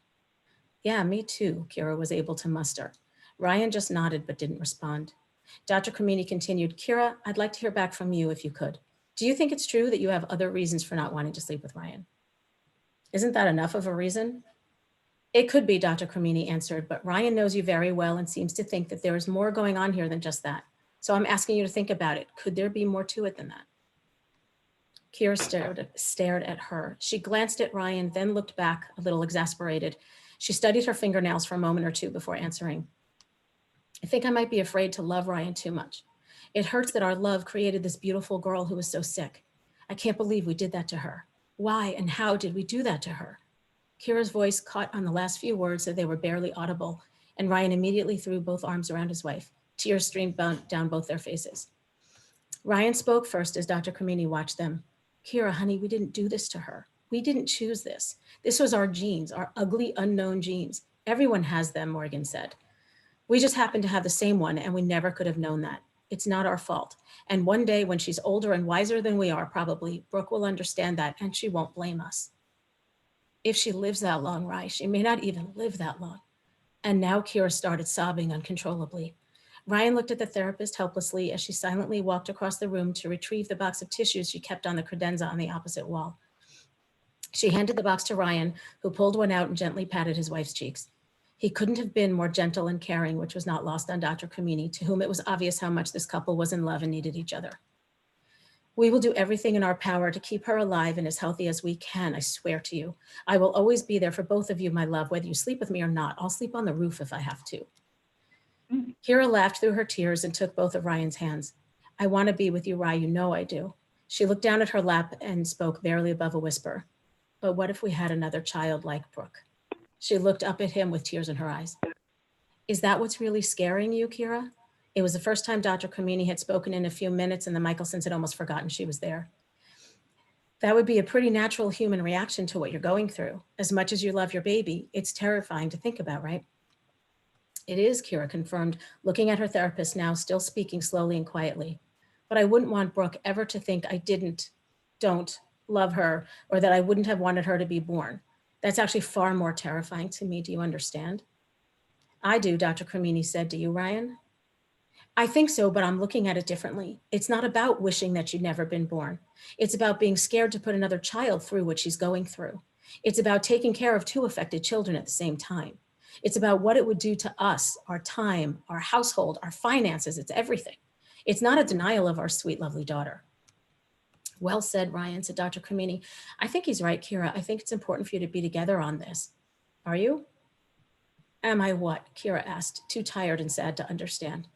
Yeah, me too, Kira was able to muster. Ryan just nodded but didn't respond. Dr. Cremini continued, Kira, I'd like to hear back from you if you could. Do you think it's true that you have other reasons for not wanting to sleep with Ryan? Isn't that enough of a reason? It could be, Dr. Cremini answered, but Ryan knows you very well and seems to think that there is more going on here than just that. So I'm asking you to think about it. Could there be more to it than that? Kira stared at her. She glanced at Ryan, then looked back, a little exasperated. She studied her fingernails for a moment or two before answering. I think I might be afraid to love Ryan too much. It hurts that our love created this beautiful girl who was so sick. I can't believe we did that to her. Why and how did we do that to her? Kira's voice caught on the last few words that they were barely audible, and Ryan immediately threw both arms around his wife. Tears streamed down both their faces. Ryan spoke first as Dr. Cremini watched them. Kira, honey, we didn't do this to her. We didn't choose this. This was our genes, our ugly, unknown genes. Everyone has them, Morgan said. We just happen to have the same one, and we never could have known that. It's not our fault. And one day when she's older and wiser than we are, probably, Brooke will understand that, and she won't blame us. If she lives that long, Rye, she may not even live that long. And now Kira started sobbing uncontrollably. Ryan looked at the therapist helplessly as she silently walked across the room to retrieve the box of tissues she kept on the credenza on the opposite wall. She handed the box to Ryan, who pulled one out and gently patted his wife's cheeks. He couldn't have been more gentle and caring, which was not lost on Dr. Kamini, to whom it was obvious how much this couple was in love and needed each other. We will do everything in our power to keep her alive and as healthy as we can, I swear to you. I will always be there for both of you, my love, whether you sleep with me or not. I'll sleep on the roof if I have to. Kira laughed through her tears and took both of Ryan's hands. I want to be with you, Ryan, you know I do. She looked down at her lap and spoke barely above a whisper. But what if we had another child like Brooke? She looked up at him with tears in her eyes. Is that what's really scaring you, Kira? It was the first time Dr. Kamini had spoken in a few minutes, and the Michelsons had almost forgotten she was there. That would be a pretty natural human reaction to what you're going through. As much as you love your baby, it's terrifying to think about, right? It is, Kira confirmed, looking at her therapist now, still speaking slowly and quietly. But I wouldn't want Brooke ever to think I don't love her, or that I wouldn't have wanted her to be born. That's actually far more terrifying to me. Do you understand? I do, Dr. Kamini said. Do you, Ryan? I think so, but I'm looking at it differently. It's not about wishing that you'd never been born. It's about being scared to put another child through what she's going through. It's about taking care of two affected children at the same time. It's about what it would do to us, our time, our household, our finances. It's everything. It's not a denial of our sweet, lovely daughter. Well said, Ryan, said Dr. Kamini. I think he's right, Kira. I think it's important for you to be together on this. Are you? Am I what? Kira asked, too tired and sad to understand.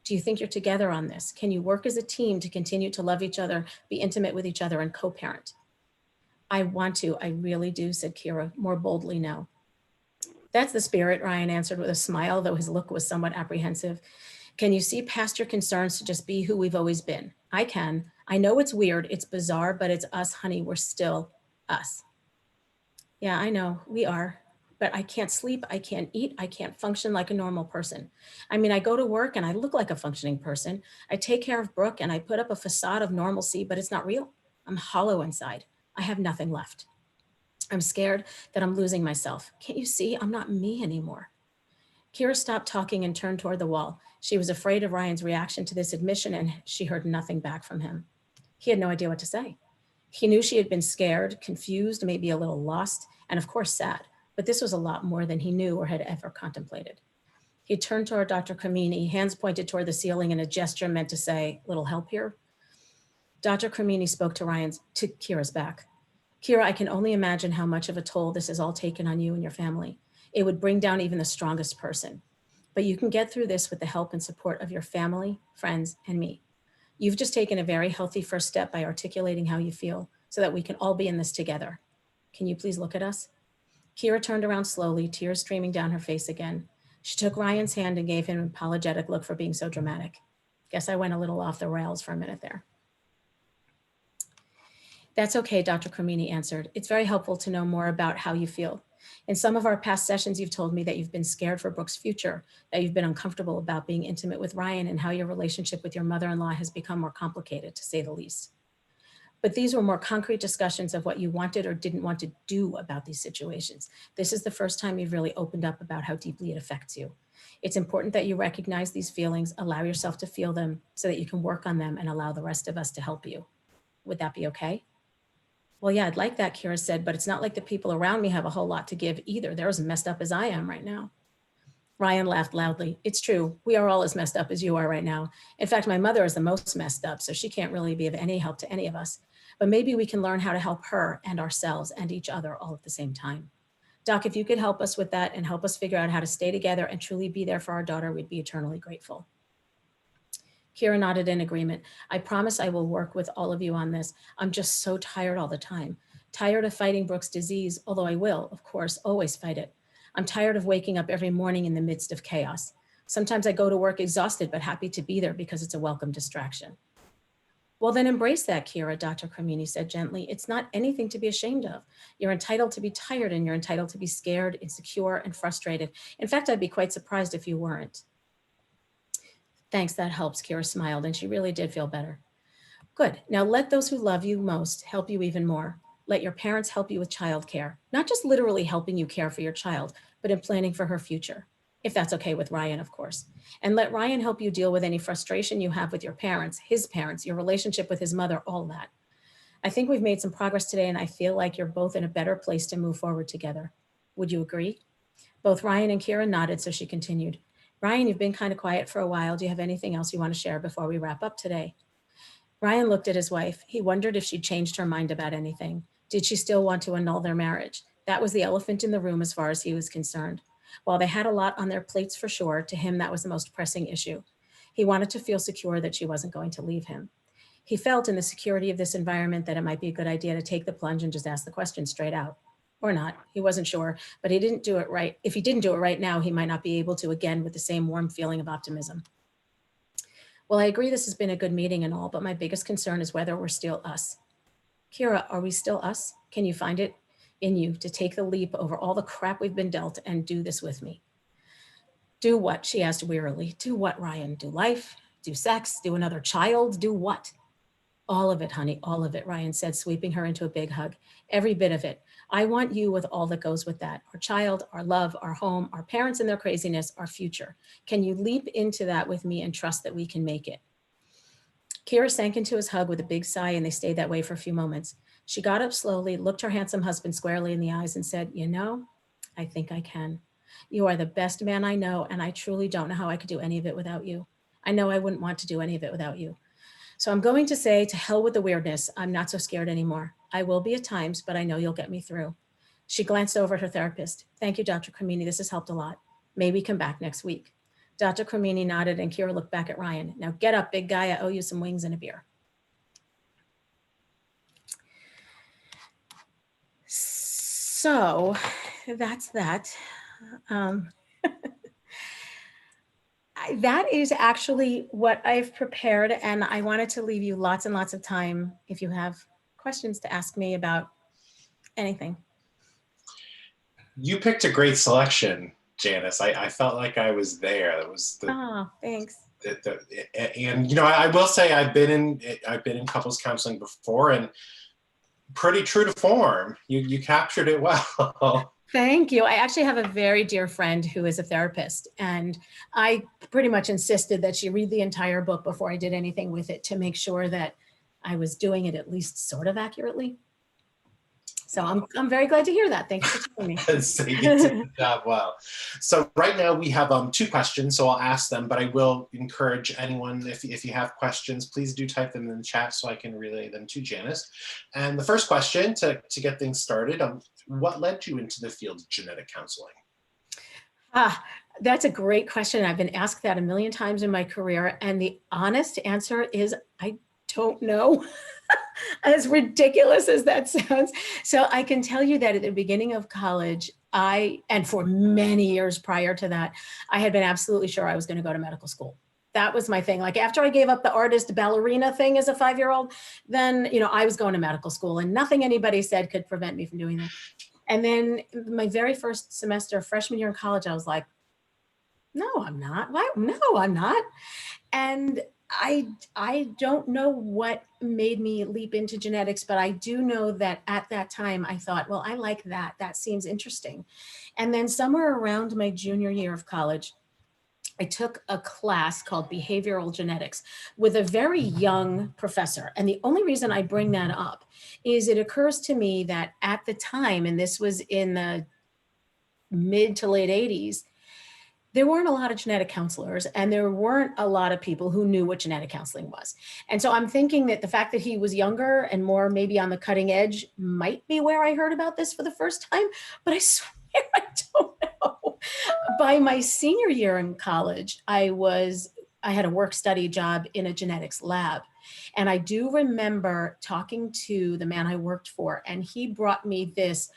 Do you think you're together on this? Can you work as a team to continue to love each other, be intimate with each other, and co-parent? I want to, I really do, said Kira, more boldly now. That's the spirit, Ryan answered with a smile, though his look was somewhat apprehensive. Can you see past your concerns to just be who we've always been? I can. I know it's weird, it's bizarre, but it's us, honey. We're still us. Yeah, I know, we are. But I can't sleep, I can't eat, I can't function like a normal person. I mean, I go to work and I look like a functioning person. I take care of Brooke and I put up a facade of normalcy, but it's not real. I'm hollow inside. I have nothing left. I'm scared that I'm losing myself. Can't you see? I'm not me anymore. Kira stopped talking and turned toward the wall. She was afraid of Ryan's reaction to this admission, and she heard nothing back from him. He had no idea what to say. He knew she had been scared, confused, maybe a little lost, and of course sad. But this was a lot more than he knew or had ever contemplated. He turned toward Dr. Kamini, hands pointed toward the ceiling in a gesture meant to say, little help here? Dr. Kamini spoke to Kira's back. Kira, I can only imagine how much of a toll this has all taken on you and your family. It would bring down even the strongest person. But you can get through this with the help and support of your family, friends, and me. You've just taken a very healthy first step by articulating how you feel so that we can all be in this together. Can you please look at us? Kira turned around slowly, tears streaming down her face again. She took Ryan's hand and gave him an apologetic look for being so dramatic. Guess I went a little off the rails for a minute there. That's okay, Dr. Kamini answered. It's very helpful to know more about how you feel. In some of our past sessions, you've told me that you've been scared for Brooke's future, that you've been uncomfortable about being intimate with Ryan, and how your relationship with your mother-in-law has become more complicated, to say the least. But these were more concrete discussions of what you wanted or didn't want to do about these situations. This is the first time you've really opened up about how deeply it affects you. It's important that you recognize these feelings, allow yourself to feel them so that you can work on them and allow the rest of us to help you. Would that be okay? Well, yeah, I'd like that, Kira said, but it's not like the people around me have a whole lot to give either. They're as messed up as I am right now. Ryan laughed loudly. It's true. We are all as messed up as you are right now. In fact, my mother is the most messed up, so she can't really be of any help to any of us. But maybe we can learn how to help her and ourselves and each other all at the same time. Doc, if you could help us with that and help us figure out how to stay together and truly be there for our daughter, we'd be eternally grateful. Kira nodded in agreement. I promise I will work with all of you on this. I'm just so tired all the time. Tired of fighting Brooke's disease, although I will, of course, always fight it. I'm tired of waking up every morning in the midst of chaos. Sometimes I go to work exhausted, but happy to be there because it's a welcome distraction. Well, then embrace that, Kira, Dr. Kamini said gently. It's not anything to be ashamed of. You're entitled to be tired and you're entitled to be scared, insecure, and frustrated. In fact, I'd be quite surprised if you weren't. Thanks, that helps, Kira smiled, and she really did feel better. Good. Now let those who love you most help you even more. Let your parents help you with childcare, not just literally helping you care for your child, but in planning for her future, if that's okay with Ryan, of course. And let Ryan help you deal with any frustration you have with your parents, his parents, your relationship with his mother, all that. I think we've made some progress today, and I feel like you're both in a better place to move forward together. Would you agree? Both Ryan and Kira nodded, so she continued. Ryan, you've been kind of quiet for a while. Do you have anything else you want to share before we wrap up today? Ryan looked at his wife. He wondered if she'd changed her mind about anything. Did she still want to annul their marriage? That was the elephant in the room as far as he was concerned. While they had a lot on their plates for sure, to him that was the most pressing issue. He wanted to feel secure that she wasn't going to leave him. He felt in the security of this environment that it might be a good idea to take the plunge and just ask the question straight out. Or not, he wasn't sure, but he didn't do it right. If he didn't do it right now, he might not be able to again with the same warm feeling of optimism. Well, I agree this has been a good meeting and all, but my biggest concern is whether we're still us. Kira, are we still us? Can you find it in you to take the leap over all the crap we've been dealt and do this with me? Do what? She asked wearily. Do what, Ryan? Do life? Do sex? Do another child? Do what? All of it, honey, all of it, Ryan said, sweeping her into a big hug. Every bit of it. I want you with all that goes with that. Our child, our love, our home, our parents and their craziness, our future. Can you leap into that with me and trust that we can make it? Kira sank into his hug with a big sigh, and they stayed that way for a few moments. She got up slowly, looked her handsome husband squarely in the eyes and said, you know, I think I can. You are the best man I know, and I truly don't know how I could do any of it without you. I know I wouldn't want to do any of it without you. So I'm going to say, to hell with the weirdness. I'm not so scared anymore. I will be at times, but I know you'll get me through. She glanced over at her therapist. Thank you, Dr. Cremini. This has helped a lot. May we come back next week? Dr. Cremini nodded and Kira looked back at Ryan. Now get up, big guy. I owe you some wings and a beer. So that's that. That is actually what I've prepared, and I wanted to leave you lots and lots of time if you have questions to ask me about anything. You picked a great selection, Janice. I felt like I was there. It was Thanks. And you know, I will say I've been in couples counseling before, and pretty true to form. You captured it well. Thank you. I actually have a very dear friend who is a therapist, and I pretty much insisted that she read the entire book before I did anything with it to make sure that I was doing it at least sort of accurately. So I'm very glad to hear that. Thank you for telling me. So you did the job well. So right now we have 2 questions, so I'll ask them, but I will encourage anyone, if you have questions, please do type them in the chat so I can relay them to Janice. And the first question to get things started, what led you into the field of genetic counseling? That's a great question. I've been asked that a million times in my career, and the honest answer is I don't know. As ridiculous as that sounds. So I can tell you that at the beginning of college, and for many years prior to that, I had been absolutely sure I was going to go to medical school. That was my thing. Like after I gave up the artist ballerina thing as a 5-year-old, then, you know, I was going to medical school, and nothing anybody said could prevent me from doing that. And then my very first semester, freshman year in college, I was like, no, I'm not. Why? No, I'm not. And I don't know what made me leap into genetics, but I do know that at that time I thought, well, I like that. That seems interesting. And then somewhere around my junior year of college, I took a class called behavioral genetics with a very young professor. And the only reason I bring that up is it occurs to me that at the time, and this was in the mid to late 80s, there weren't a lot of genetic counselors, and there weren't a lot of people who knew what genetic counseling was. And so I'm thinking that the fact that he was younger and more maybe on the cutting edge might be where I heard about this for the first time, but I swear I don't know. By my senior year in college, I had a work study job in a genetics lab. And I do remember talking to the man I worked for, and he brought me this,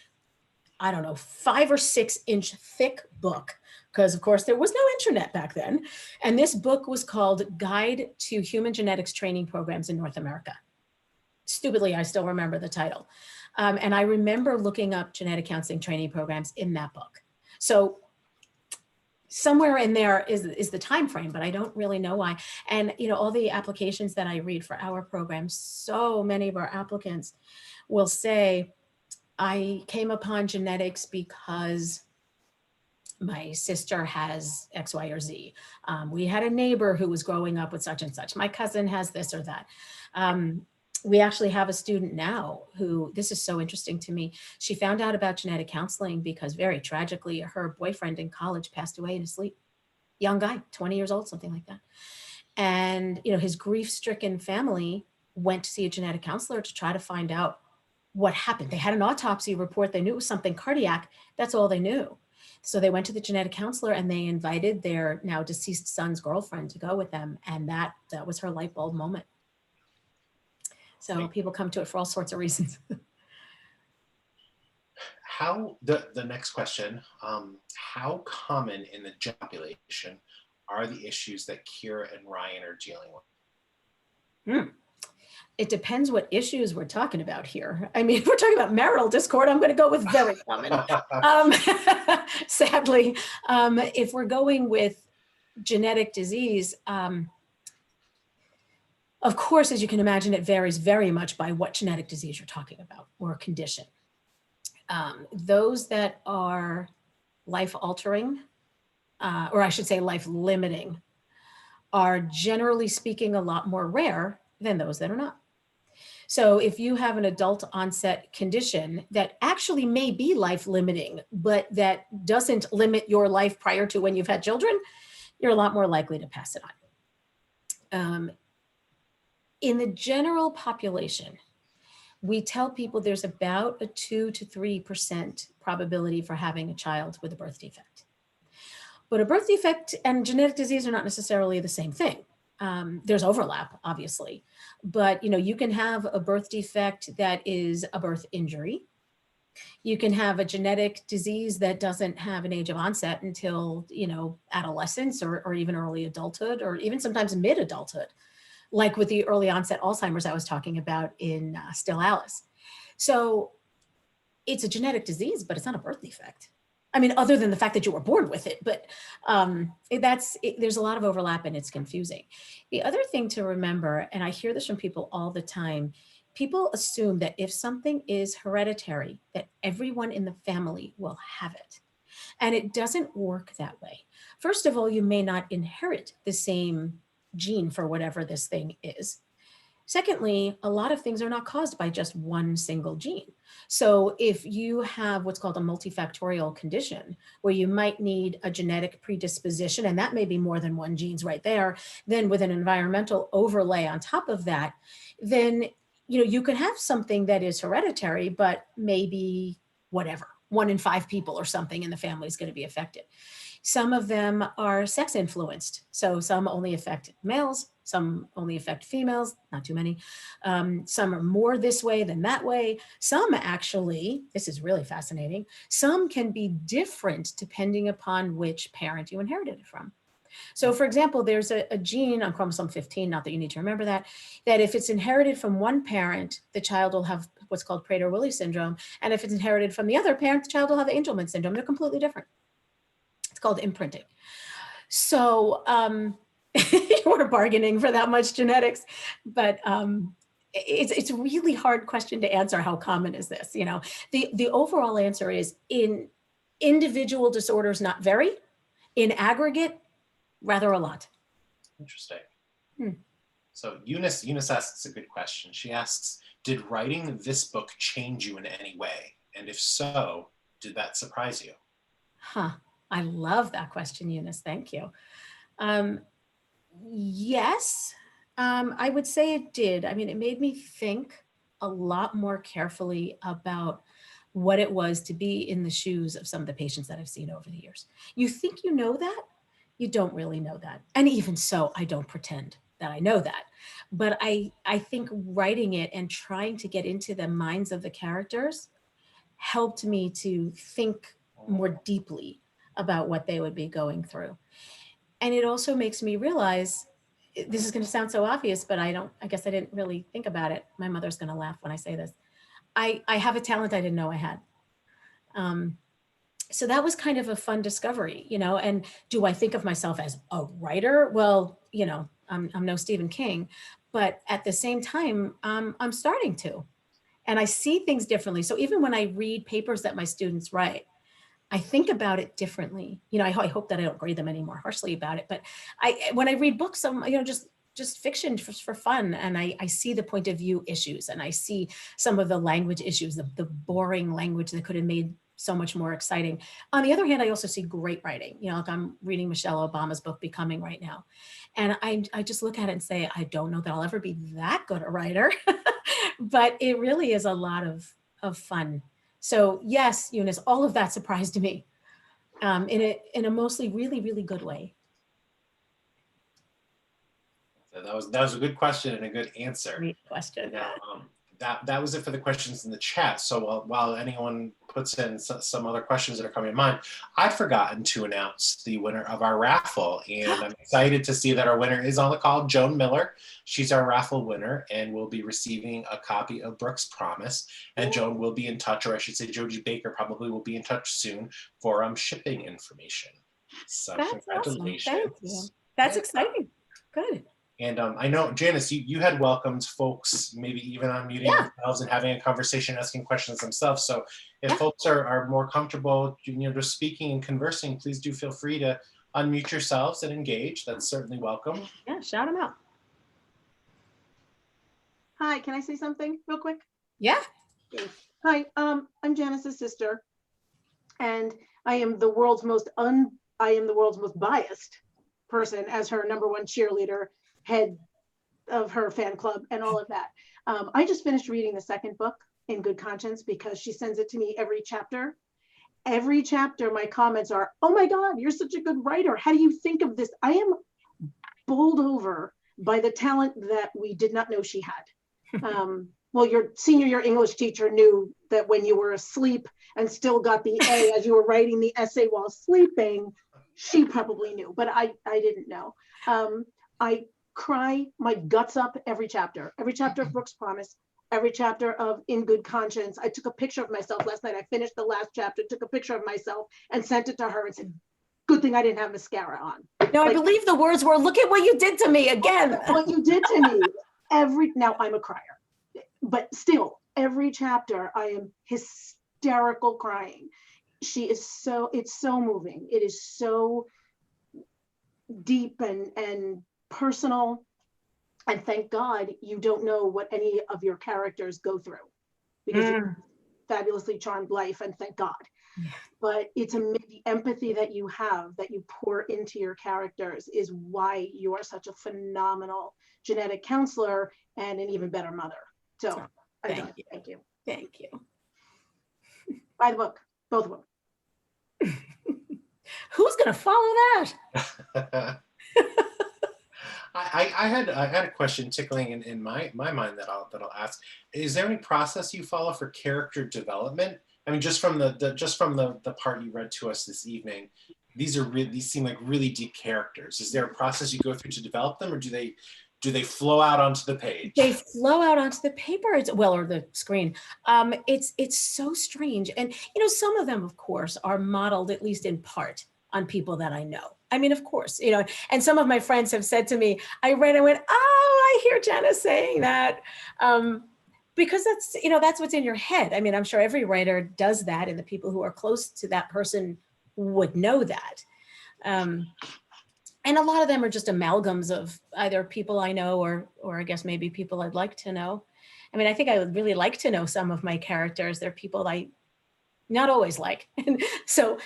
I don't know, 5 or 6 inch thick book, because of course there was no internet back then. And this book was called Guide to Human Genetics Training Programs in North America. Stupidly, I still remember the title. And I remember looking up genetic counseling training programs in that book. So somewhere in there is the time frame, but I don't really know why. And you know, all the applications that I read for our program, so many of our applicants will say, I came upon genetics because my sister has X, Y, or Z. We had a neighbor who was growing up with such and such. My cousin has this or that. We actually have a student now who, this is so interesting to me. She found out about genetic counseling because very tragically, her boyfriend in college passed away in his sleep. Young guy, 20 years old, something like that. And, his grief-stricken family went to see a genetic counselor to try to find out what happened. They had an autopsy report. They knew it was something cardiac. That's all they knew. So they went to the genetic counselor and they invited their now deceased son's girlfriend to go with them. And that was her light bulb moment. So people come to it for all sorts of reasons. How, the next question, how common in the general population are the issues that Kira and Ryan are dealing with? It depends what issues we're talking about here. I mean, if we're talking about marital discord, I'm going to go with very common. Sadly, if we're going with genetic disease, of course, as you can imagine, it varies very much by what genetic disease you're talking about or condition. Those that are life-altering, or I should say life-limiting, are generally speaking a lot more rare than those that are not. So if you have an adult onset condition that actually may be life-limiting, but that doesn't limit your life prior to when you've had children, you're a lot more likely to pass it on. In the general population, we tell people there's about a 2 to 3% probability for having a child with a birth defect. But a birth defect and genetic disease are not necessarily the same thing. There's overlap, obviously, but you can have a birth defect that is a birth injury. You can have a genetic disease that doesn't have an age of onset until, adolescence or even early adulthood, or even sometimes mid-adulthood, like with the early onset Alzheimer's I was talking about in Still Alice. So it's a genetic disease, but it's not a birth defect. I mean, other than the fact that you were born with it, but there's a lot of overlap and it's confusing. The other thing to remember, and I hear this from people all the time, people assume that if something is hereditary, that everyone in the family will have it. And it doesn't work that way. First of all, you may not inherit the same gene for whatever this thing is. Secondly, a lot of things are not caused by just one single gene. So if you have what's called a multifactorial condition, where you might need a genetic predisposition, and that may be more than one gene's right there, then with an environmental overlay on top of that, then you could have something that is hereditary, but maybe whatever, 1 in 5 people or something in the family is going to be affected. Some of them are sex influenced. So some only affect males, some only affect females, not too many. Some are more this way than that way. Some actually, this is really fascinating, some can be different depending upon which parent you inherited it from. So for example, there's a gene on chromosome 15, not that you need to remember that if it's inherited from one parent, the child will have what's called Prader-Willi syndrome. And if it's inherited from the other parent, the child will have the Angelman syndrome. They're completely different. It's called imprinting. So we're bargaining for that much genetics, but it's a really hard question to answer. How common is this? The overall answer is in individual disorders, not very. In aggregate, rather a lot. Interesting. So Eunice asks a good question. She asks, did writing this book change you in any way? And if so, did that surprise you? I love that question, Eunice. Thank you. Yes, I would say it did. I mean, it made me think a lot more carefully about what it was to be in the shoes of some of the patients that I've seen over the years. You think you know that? You don't really know that. And even so, I don't pretend that I know that. But I think writing it and trying to get into the minds of the characters helped me to think more deeply about what they would be going through. And it also makes me realize, this is going to sound so obvious, but I guess I didn't really think about it. My mother's going to laugh when I say this. I have a talent I didn't know I had. So that was kind of a fun discovery, and do I think of myself as a writer? Well, I'm no Stephen King, but at the same time, I'm starting to, and I see things differently. So even when I read papers that my students write, I think about it differently. I hope that I don't grade them any more harshly about it, but when I read books, I'm, just just fiction for fun. And I see the point of view issues, and I see some of the language issues, the boring language that could have made so much more exciting. On the other hand, I also see great writing. You know, like I'm reading Michelle Obama's book, Becoming, right now. And I just look at it and say, I don't know that I'll ever be that good a writer, but it really is a lot of fun. So yes, Eunice, all of that surprised me in a mostly really, really good way. So that was a good question and a good answer. Great question. Now, that was it for the questions in the chat. So while anyone puts in some other questions that are coming to mind, I'd forgotten to announce the winner of our raffle, and I'm excited to see that our winner is on the call, Joan Miller. She's our raffle winner, and will be receiving a copy of Brooke's Promise. And Joan will be in touch, or I should say Jody Baker probably will be in touch soon for shipping information. So that's congratulations. awesome. Thank you. That's exciting. Good. And I know, Janice, you had welcomed folks maybe even unmuting themselves and having a conversation, asking questions themselves. So if folks are more comfortable, just speaking and conversing, please do feel free to unmute yourselves and engage. That's certainly welcome. Yeah, shout them out. Hi, can I say something real quick? Yeah. Hi, I'm Janice's sister, and I am the world's most biased person as her #1 cheerleader, head of her fan club and all of that. I just finished reading the second book, In Good Conscience, because she sends it to me every chapter. Every chapter, my comments are, oh my God, you're such a good writer. How do you think of this? I am bowled over by the talent that we did not know she had. Well, your senior year English teacher knew that when you were asleep and still got the A as you were writing the essay while sleeping, she probably knew, but I didn't know. I cry my guts up every chapter of Brooke's Promise, every chapter of In Good Conscience. I took a picture of myself last night. I finished the last chapter, took a picture of myself and sent it to her and said, good thing I didn't have mascara on. No, I believe the words were, look at what you did to me again. What you did to me. Now I'm a crier, but still every chapter I am hysterical crying. It's so moving. It is so deep and personal, and thank God you don't know what any of your characters go through, because you have a fabulously charmed life, and thank God. But it's the empathy that you have, that you pour into your characters, is why you are such a phenomenal genetic counselor and an even better mother. So thank you. Thank you. Buy the book, both of them. Who's gonna follow that? I had a question tickling in my mind that I'll ask. Is there any process you follow for character development? I mean, just from the part you read to us this evening, these seem like really deep characters. Is there a process you go through to develop them, or do they flow out onto the page? They flow out onto the paper, or the screen. It's so strange, and some of them, of course, are modeled at least in part on people that I know. I mean, of course, and some of my friends have said to me, I went, oh, I hear Janice saying that. Because that's what's in your head. I mean, I'm sure every writer does that, and the people who are close to that person would know that. And a lot of them are just amalgams of either people I know or I guess maybe people I'd like to know. I mean, I think I would really like to know some of my characters. They're people I not always like. And so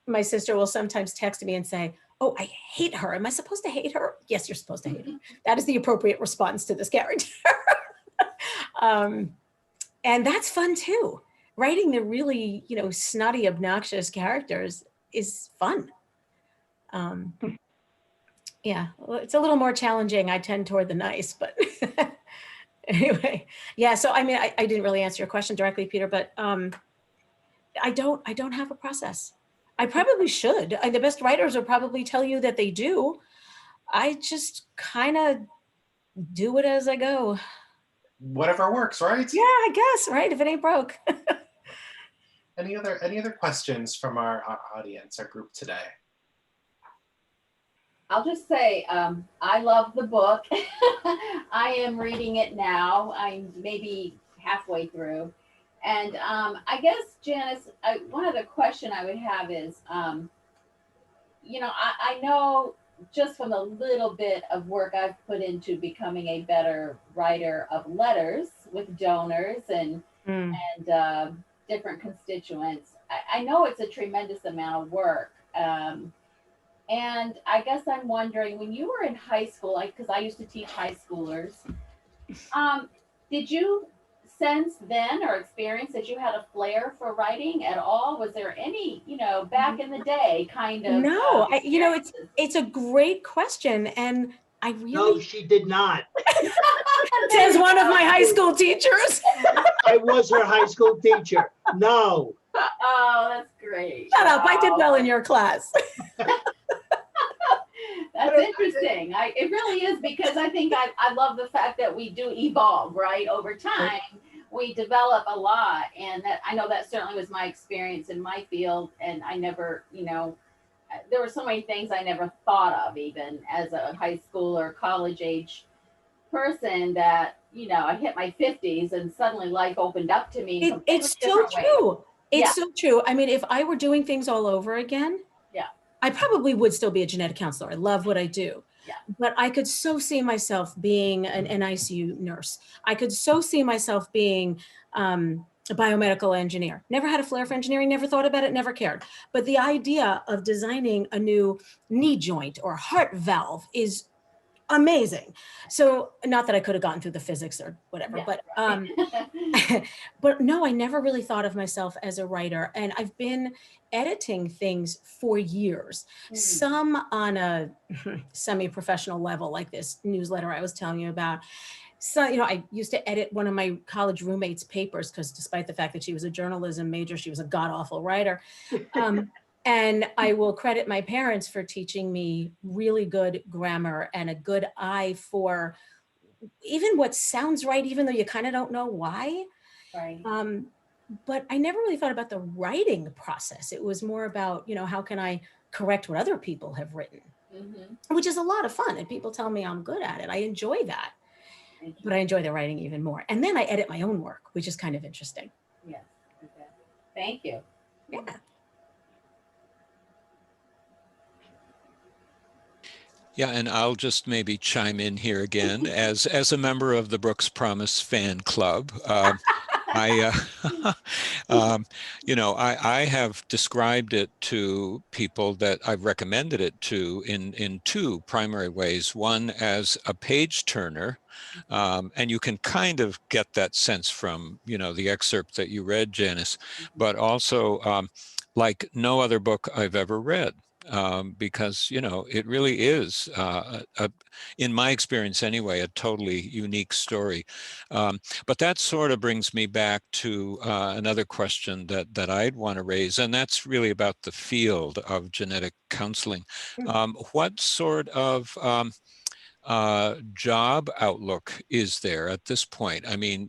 my sister will sometimes text me and say, oh, I hate her. Am I supposed to hate her? Yes, you're supposed to hate her. That is the appropriate response to this character. And that's fun too. Writing the really, snotty, obnoxious characters is fun. Yeah, well, it's a little more challenging. I tend toward the nice, but anyway, yeah. So I mean, I didn't really answer your question directly, Peter, but I don't have a process. I probably should. The best writers will probably tell you that they do. I just kind of do it as I go. Whatever works, right? Yeah, I guess, right? If it ain't broke. Any other questions from our audience, our group today? I'll just say, I love the book. I am reading it now. I'm maybe halfway through. And I guess, Janice, one other question I would have is, I know just from the little bit of work I've put into becoming a better writer of letters with donors and Mm. different constituents, I know it's a tremendous amount of work. And I guess I'm wondering, when you were in high school, like, because I used to teach high schoolers, did you sense then or experience that you had a flair for writing at all? Was there any, back in the day kind of No, experiences? it's a great question. And I No, really, she did not. says one of my high school teachers. I was her high school teacher. No. Oh, that's great. Shut up, I did Wow. well in your class. That's interesting. It really is, because I think I love the fact that we do evolve, right? Over time, we develop a lot. And that, I know that certainly was my experience in my field. And I never, there were so many things I never thought of, even as a high school or college age person, that, I hit my 50s and suddenly life opened up to me. In It's so different ways. true. It's Yeah. so true. I mean, if I were doing things all over again, Yeah. I probably would still be a genetic counselor. I love what I do. Yeah. But I could so see myself being an NICU nurse. I could so see myself being a biomedical engineer. Never had a flair for engineering, never thought about it, never cared. But the idea of designing a new knee joint or heart valve is amazing. So not that I could have gotten through the physics or whatever, Yeah, but right. but no, I never really thought of myself as a writer. And I've been editing things for years, some on a semi-professional level, like this newsletter I was telling you about. So, I used to edit one of my college roommates' papers, because despite the fact that she was a journalism major, she was a god-awful writer. And I will credit my parents for teaching me really good grammar and a good eye for even what sounds right, even though you kind of don't know why. Right. But I never really thought about the writing process. It was more about, how can I correct what other people have written, which is a lot of fun. And people tell me I'm good at it. I enjoy that. But I enjoy the writing even more. And then I edit my own work, which is kind of interesting. Yes. Okay. Thank you. Yeah. Yeah, and I'll just maybe chime in here again as a member of the Brooks Promise fan club. I have described it to people that I've recommended it to in two primary ways. One, as a page turner, and you can kind of get that sense from the excerpt that you read, Janice, but also like no other book I've ever read. Because it really is, in my experience anyway, a totally unique story. But that sort of brings me back to another question that I'd want to raise, and that's really about the field of genetic counseling. What sort of job outlook is there at this point? I mean,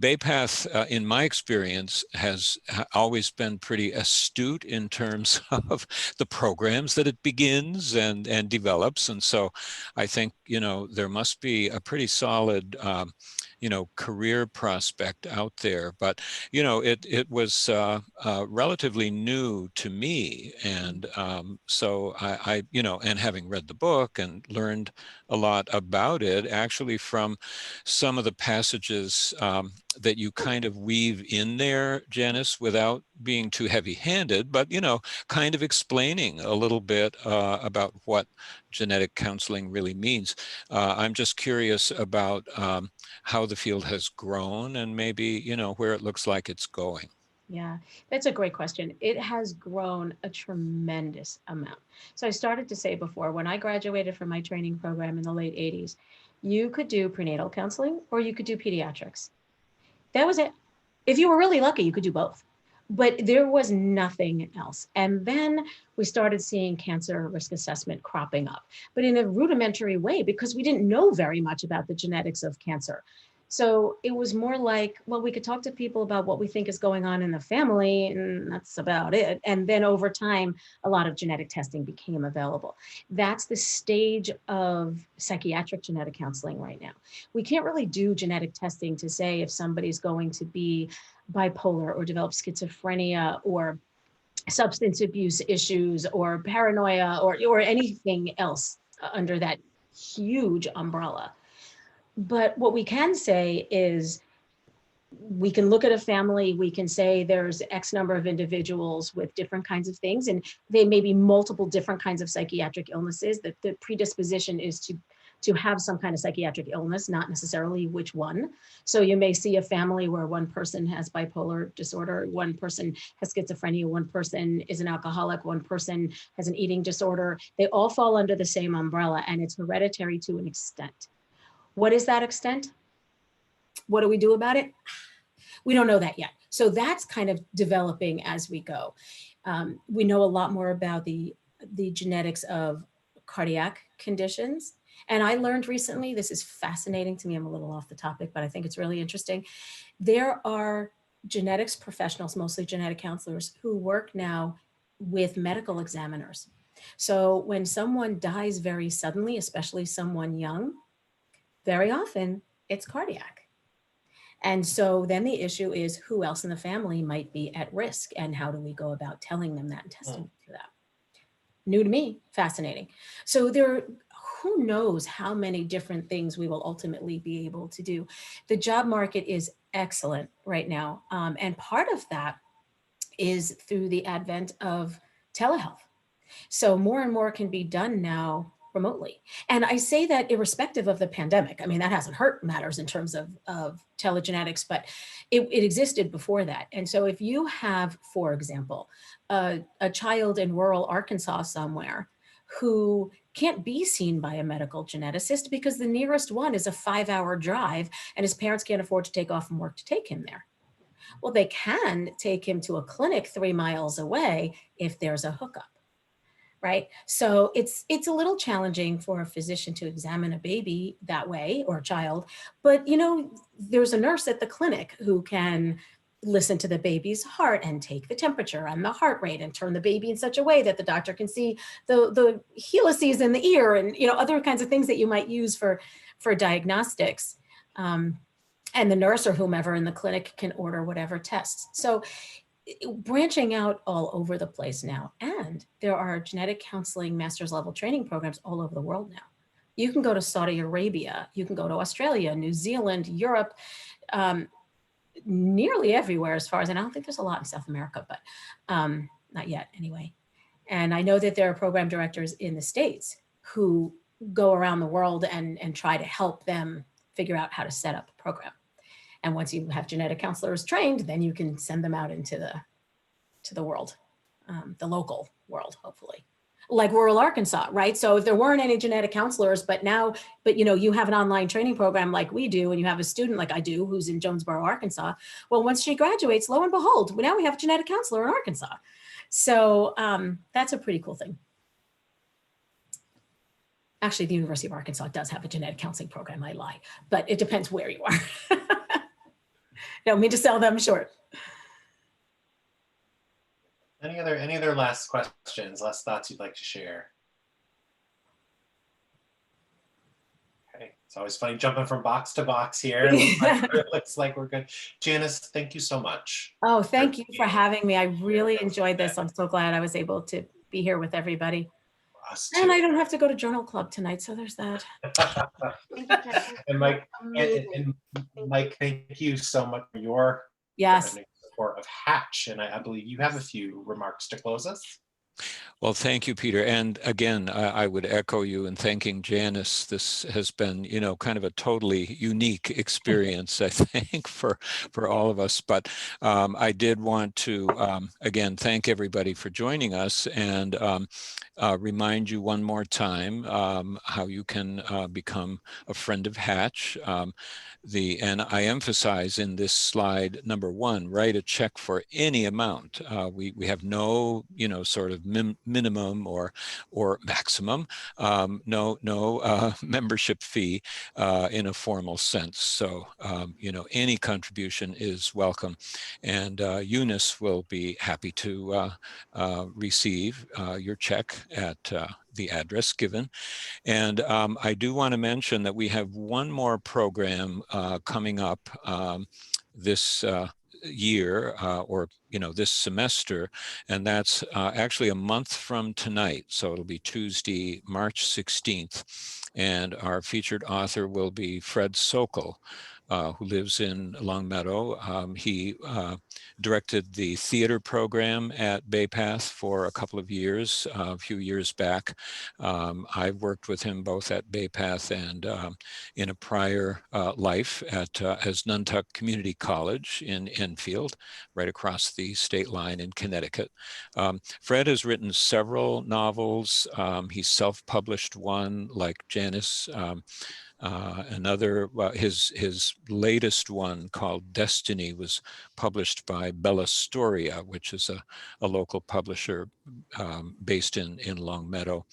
BayPath, in my experience, has always been pretty astute in terms of the programs that it begins and develops. And so I think, there must be a pretty solid, career prospect out there. But, it was relatively new to me. And so I, and having read the book and learned a lot about it, actually, from some of the passages that you kind of weave in there, Janice, without being too heavy-handed, but, kind of explaining a little bit about what genetic counseling really means. I'm just curious about how the field has grown and maybe, where it looks like it's going. Yeah, that's a great question. It has grown a tremendous amount. So I started to say before, when I graduated from my training program in the late 80s, you could do prenatal counseling or you could do pediatrics. That was it. If you were really lucky, you could do both. But there was nothing else. And then we started seeing cancer risk assessment cropping up, but in a rudimentary way, because we didn't know very much about the genetics of cancer. So it was more like, well, we could talk to people about what we think is going on in the family, and that's about it. And then over time, a lot of genetic testing became available. That's the stage of psychiatric genetic counseling right now. We can't really do genetic testing to say if somebody's going to be bipolar or develop schizophrenia or substance abuse issues or paranoia or anything else under that huge umbrella. But what we can say is we can look at a family, we can say there's X number of individuals with different kinds of things, and they may be multiple different kinds of psychiatric illnesses, that the predisposition is to have some kind of psychiatric illness, not necessarily which one. So you may see a family where one person has bipolar disorder, one person has schizophrenia, one person is an alcoholic, one person has an eating disorder. They all fall under the same umbrella, and it's hereditary to an extent. What is that extent? What do we do about it? We don't know that yet. So that's kind of developing as we go. We know a lot more about the genetics of cardiac conditions. And I learned recently, this is fascinating to me, I'm a little off the topic, but I think it's really interesting. There are genetics professionals, mostly genetic counselors, who work now with medical examiners. So when someone dies very suddenly, especially someone young, very often it's cardiac. And so then the issue is who else in the family might be at risk, and how do we go about telling them that and testing for that? New to me, fascinating. So who knows how many different things we will ultimately be able to do. The job market is excellent right now. And part of that is through the advent of telehealth. So more and more can be done now remotely. And I say that irrespective of the pandemic. I mean, that hasn't hurt matters in terms of telegenetics, but it existed before that. And so if you have, for example, a child in rural Arkansas somewhere who can't be seen by a medical geneticist because the nearest one is a 5-hour drive and his parents can't afford to take off from work to take him there. Well, they can take him to a clinic 3 miles away if there's a hookup. Right? So it's a little challenging for a physician to examine a baby that way, or a child, but there's a nurse at the clinic who can listen to the baby's heart and take the temperature and the heart rate and turn the baby in such a way that the doctor can see the helices in the ear and other kinds of things that you might use for diagnostics. And the nurse or whomever in the clinic can order whatever tests. So branching out all over the place now. And there are genetic counseling master's level training programs all over the world now. You can go to Saudi Arabia, you can go to Australia, New Zealand, Europe, nearly everywhere as far as, and I don't think there's a lot in South America, but not yet anyway. And I know that there are program directors in the States who go around the world and try to help them figure out how to set up a program. And once you have genetic counselors trained, then you can send them out into the world, the local world, hopefully. Like rural Arkansas, right? So if there weren't any genetic counselors, but you have an online training program like we do, and you have a student like I do who's in Jonesboro, Arkansas. Well, once she graduates, lo and behold, now we have a genetic counselor in Arkansas. So that's a pretty cool thing. Actually, the University of Arkansas does have a genetic counseling program, I lie, but it depends where you are. Don't mean to sell them short. Any other last questions, last thoughts you'd like to share? Okay, it's always funny jumping from box to box here. It looks like we're good. Janice, thank you so much. Oh, thank you for having me. I really enjoyed this. I'm so glad I was able to be here with everybody. And I don't have to go to Journal Club tonight, so there's that. And Mike, and Mike, thank you so much for your support of Hatch. And I believe you have a few remarks to close us. Well, thank you, Peter. And again, I would echo you in thanking Janice. This has been, kind of a totally unique experience, I think, for all of us. But I did want to, again, thank everybody for joining us and remind you one more time how you can become a friend of Hatch. And I emphasize in this slide, number one, write a check for any amount. We have no, sort of minimum or maximum, no membership fee in a formal sense. So, any contribution is welcome. And Eunice will be happy to receive your check at the address given. And I do want to mention that we have one more program coming up this year or this semester, and that's actually a month from tonight. So it'll be Tuesday, March 16th, and our featured author will be Fred Sokol, who lives in Longmeadow. He directed the theater program at Bay Path for a couple of years, a few years back. I've worked with him both at Bay Path and in a prior life as Nuntuck Community College in Enfield, right across the state line in Connecticut. Fred has written several novels. He self-published one, like Janice. Another, his latest one called Destiny was published by Bella Storia, which is a local publisher based in Longmeadow.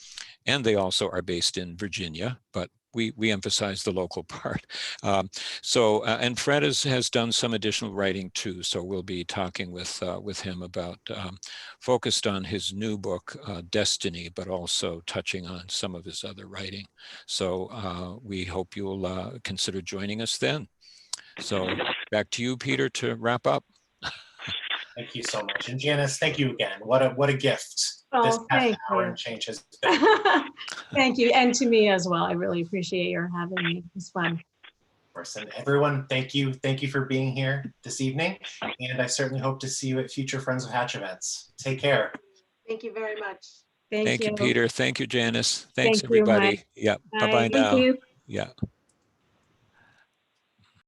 And they also are based in Virginia, but we emphasize the local part. And Fred has done some additional writing too. So we'll be talking with him about, focused on his new book, Destiny, but also touching on some of his other writing. So we hope you'll consider joining us then. So back to you, Peter, to wrap up. Thank you so much. And Janice, thank you again. What a gift this Oh, past thank hour you. and change has been. Thank you. And to me as well. I really appreciate your having me. It was fun. Of course. And everyone, thank you. Thank you for being here this evening. And I certainly hope to see you at future Friends of Hatch events. Take care. Thank you very much. Thank you, Peter. Thank you, Janice. Thanks, Thank you, everybody. Mike. Yeah. Bye. Bye-bye now. Thank you. Yeah.